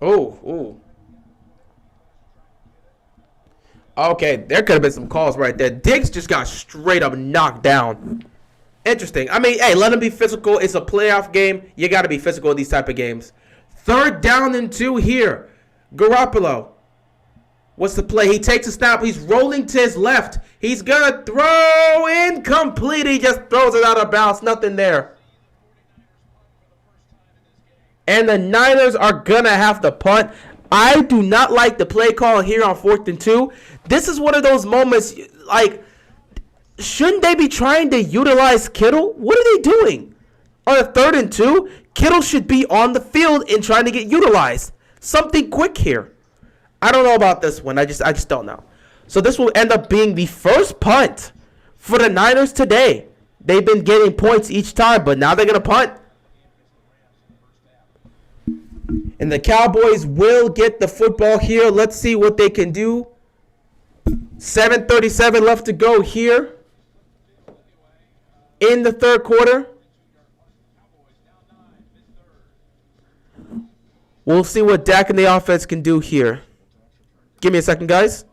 Oh. Okay, there could have been some calls right there. Diggs just got straight up knocked down. Interesting. I mean, hey, let him be physical. It's a playoff game. You got to be physical in these type of games. Third down and 2 here. Garoppolo. What's the play? He takes a snap. He's rolling to his left. He's going to throw incomplete. He just throws it out of bounds. Nothing there. And the Niners are going to have to punt. I do not like the play call here on 4th and 2. This is one of those moments, like, shouldn't they be trying to utilize Kittle? What are they doing? On a 3rd and 2, Kittle should be on the field and trying to get utilized. Something quick here. I don't know about this one. I just don't know. So this will end up being the first punt for the Niners today. They've been getting points each time, but now they're going to punt. And the Cowboys will get the football here. Let's see what they can do. 7:37 left to go here in the third quarter. We'll see what Dak and the offense can do here. Give me a second, guys.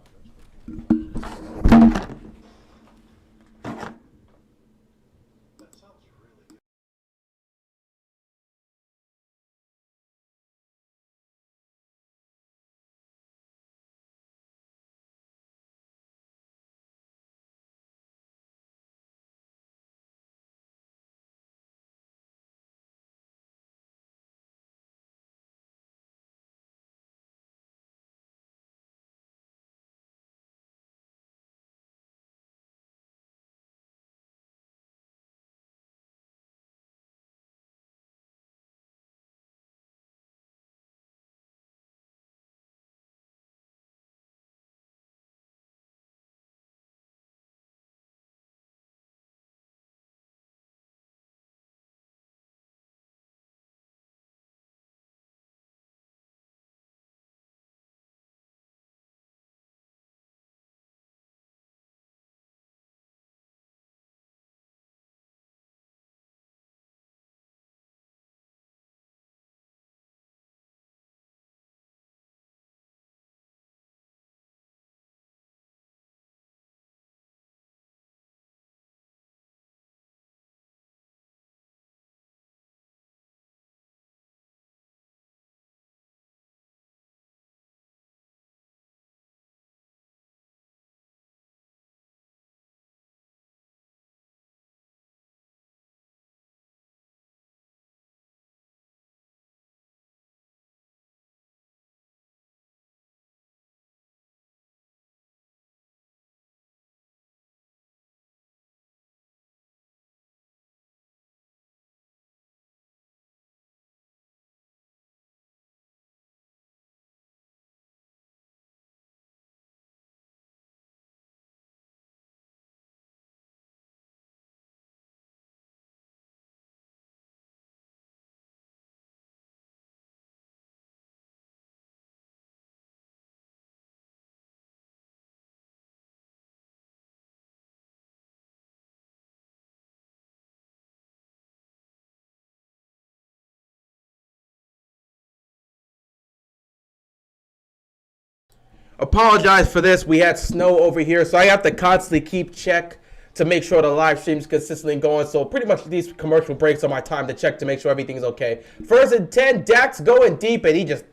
Apologize for this. We had snow over here, so I have to constantly keep check to make sure the live stream's consistently going. So pretty much these commercial breaks are my time to check to make sure everything's okay. 1st and 10, Dak's going deep, and he just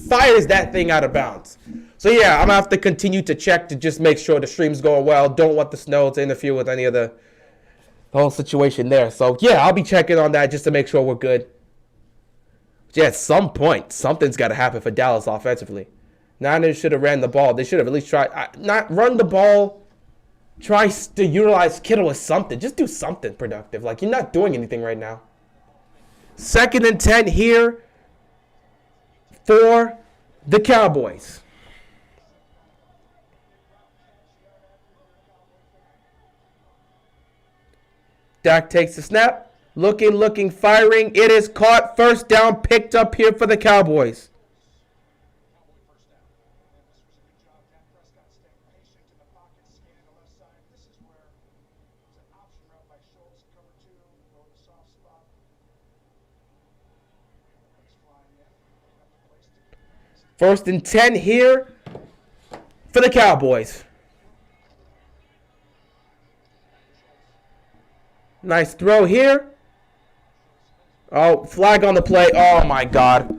fires that thing out of bounds. So yeah, I'm gonna have to continue to check to just make sure the stream's going well. Don't want the snow to interfere with any of the whole situation there. So yeah, I'll be checking on that just to make sure we're good. Yeah, at some point, something's got to happen for Dallas offensively. Niners should have ran the ball. They should have at least tried. Not run the ball. Try to utilize Kittle as something. Just do something productive. Like, you're not doing anything right now. 2nd and 10 here for the Cowboys. Dak takes the snap. Looking, firing. It is caught. 1st down picked up here for the Cowboys. First and 10 here for the Cowboys. Nice throw here. Oh, flag on the play. Oh, my God.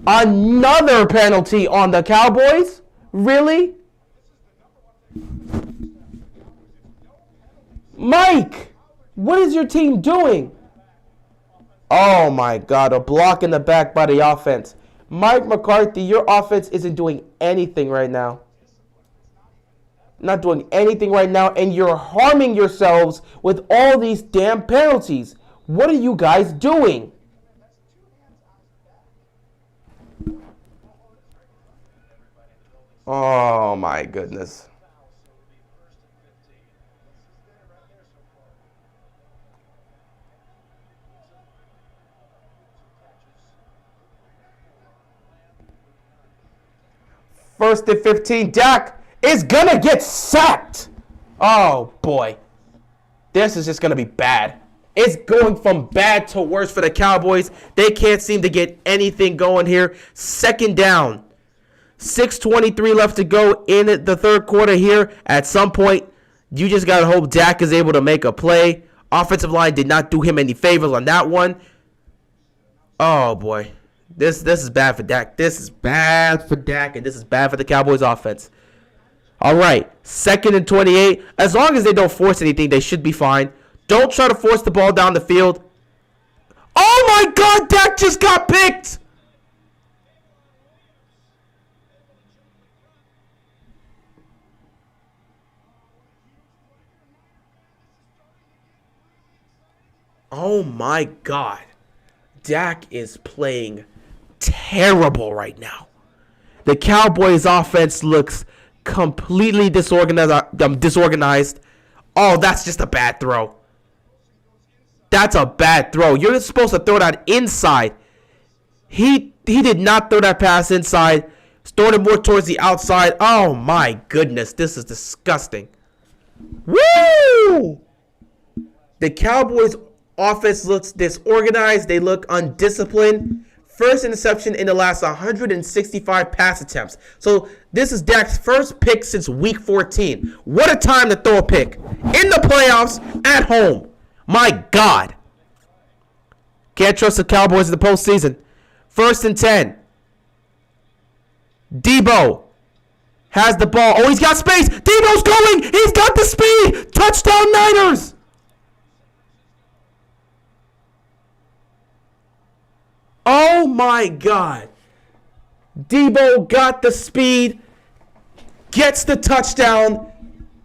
Another penalty on the Cowboys? Really? Mike, what is your team doing? Oh, my God. A block in the back by the offense. Mike McCarthy, your offense isn't doing anything right now. Not doing anything right now, and you're harming yourselves with all these damn penalties. What are you guys doing? Oh, my goodness. First and 15, Dak is going to get sacked. Oh, boy. This is just going to be bad. It's going from bad to worse for the Cowboys. They can't seem to get anything going here. 2nd down. 6:23 left to go in the 3rd quarter here. At some point, you just got to hope Dak is able to make a play. Offensive line did not do him any favors on that one. Oh, boy. This is bad for Dak. This is bad for Dak, and this is bad for the Cowboys offense. All right, 2nd and 28. As long as they don't force anything, they should be fine. Don't try to force the ball down the field. Oh, my God, Dak just got picked. Oh, my God. Dak is playing terrible right now. The Cowboys offense looks completely disorganized. Oh, that's just a bad throw. That's a bad throw. You're supposed to throw that inside. He did not throw that pass inside. Throwing it more towards the outside. Oh my goodness, this is disgusting. Woo! The Cowboys offense looks disorganized. They look undisciplined. First interception in the last 165 pass attempts. So this is Dak's first pick since week 14. What a time to throw a pick. In the playoffs, at home. My God. Can't trust the Cowboys in the postseason. 1st and 10. Debo has the ball. Oh, he's got space. Debo's going. He's got the speed. Touchdown Niners. Oh, my God. Debo got the speed, gets the touchdown.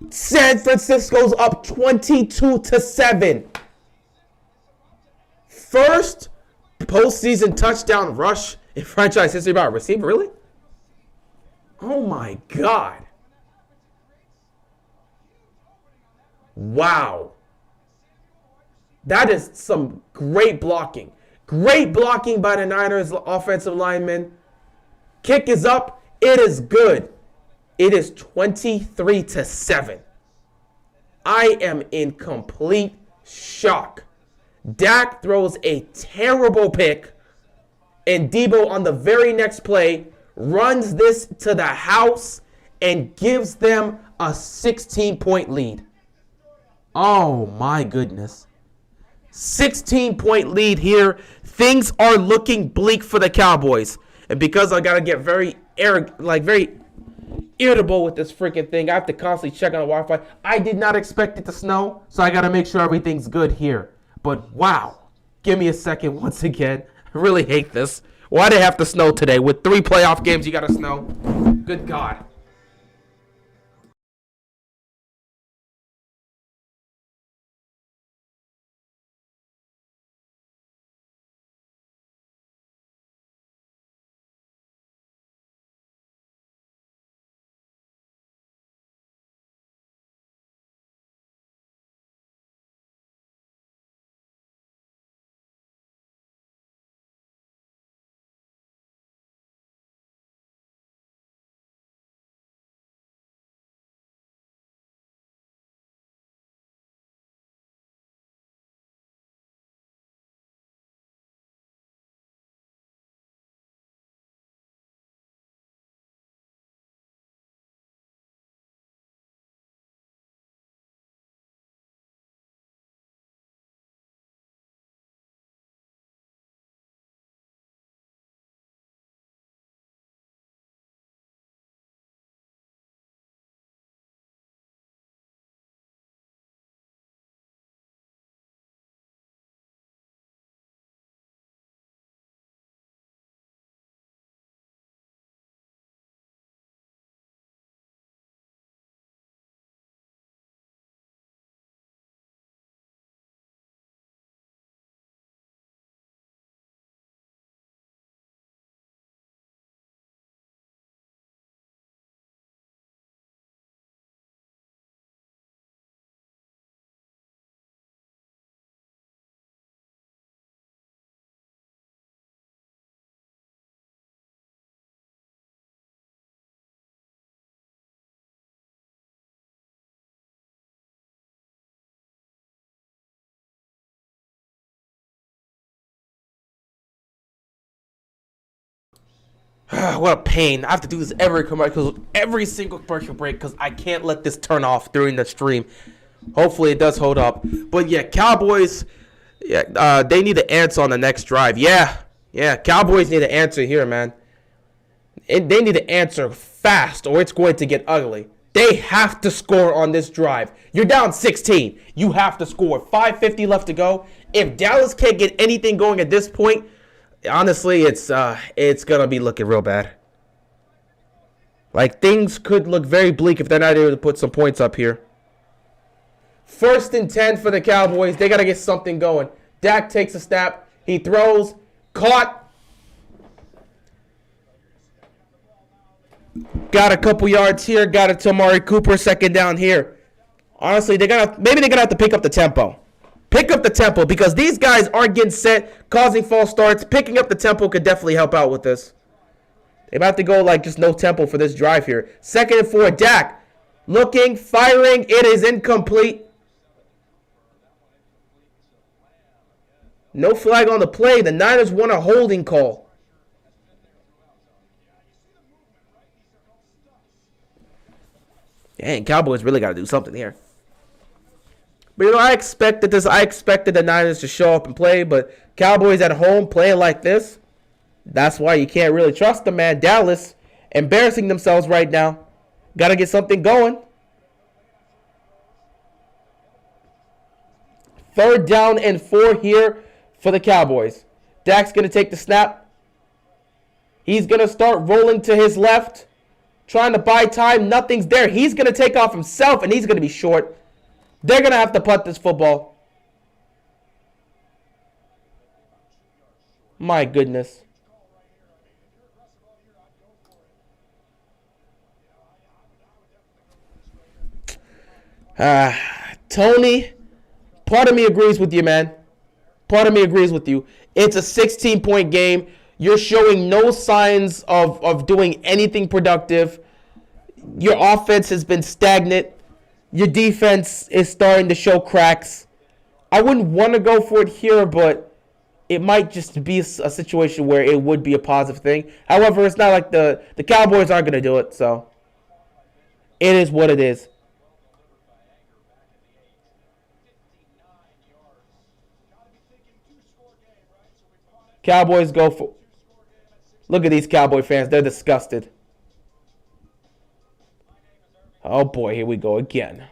San Francisco's up 22-7. First postseason touchdown rush in franchise history by a receiver. Really? Oh, my God. Wow. That is some great blocking. Great blocking by the Niners offensive linemen. Kick is up. It is good. It is 23-7. I am in complete shock. Dak throws a terrible pick, and Debo on the very next play runs this to the house and gives them a 16-point lead. Oh my goodness. 16-point lead here. Things are looking bleak for the Cowboys. And because I gotta get very irritable with this freaking thing, I have to constantly check on the Wi-Fi. I did not expect it to snow, so I gotta make sure everything's good here. But wow. Give me a second once again. I really hate this. Why did it have to snow today? With 3 playoff games, you gotta snow. Good God. What a pain. I have to do this every single commercial break because I can't let this turn off during the stream. Hopefully it does hold up. But yeah, Cowboys, they need to answer on the next drive. Yeah, Cowboys need to answer here, man. And they need to answer fast or it's going to get ugly. They have to score on this drive. You're down 16. You have to score. 5:50 left to go. If Dallas can't get anything going at this point, honestly, it's gonna be looking real bad. Like, things could look very bleak if they're not able to put some points up here. 1st and 10 for the Cowboys. They gotta get something going. Dak takes a snap. He throws. Caught. Got a couple yards here. Got it to Amari Cooper. 2nd down here. Honestly, maybe they're gonna have to pick up the tempo. Pick up the tempo because these guys aren't getting set, causing false starts. Picking up the tempo could definitely help out with this. They might have to go like just no tempo for this drive here. 2nd and 4, Dak. Looking, firing. It is incomplete. No flag on the play. The Niners want a holding call. Dang, Cowboys really got to do something here. But, I expected this. I expected the Niners to show up and play, but Cowboys at home playing like this, that's why you can't really trust them, man. Dallas embarrassing themselves right now. Got to get something going. 3rd down and 4 here for the Cowboys. Dak's going to take the snap. He's going to start rolling to his left, trying to buy time. Nothing's there. He's going to take off himself, and he's going to be short. They're going to have to punt this football. My goodness. Tony, part of me agrees with you, man. Part of me agrees with you. It's a 16-point game. You're showing no signs of doing anything productive. Your offense has been stagnant. Your defense is starting to show cracks. I wouldn't want to go for it here, but it might just be a situation where it would be a positive thing. However, it's not like the Cowboys aren't going to do it, so It is what it is. Cowboys go for... Look at these Cowboy fans. They're disgusted. Oh, boy. Here we go again.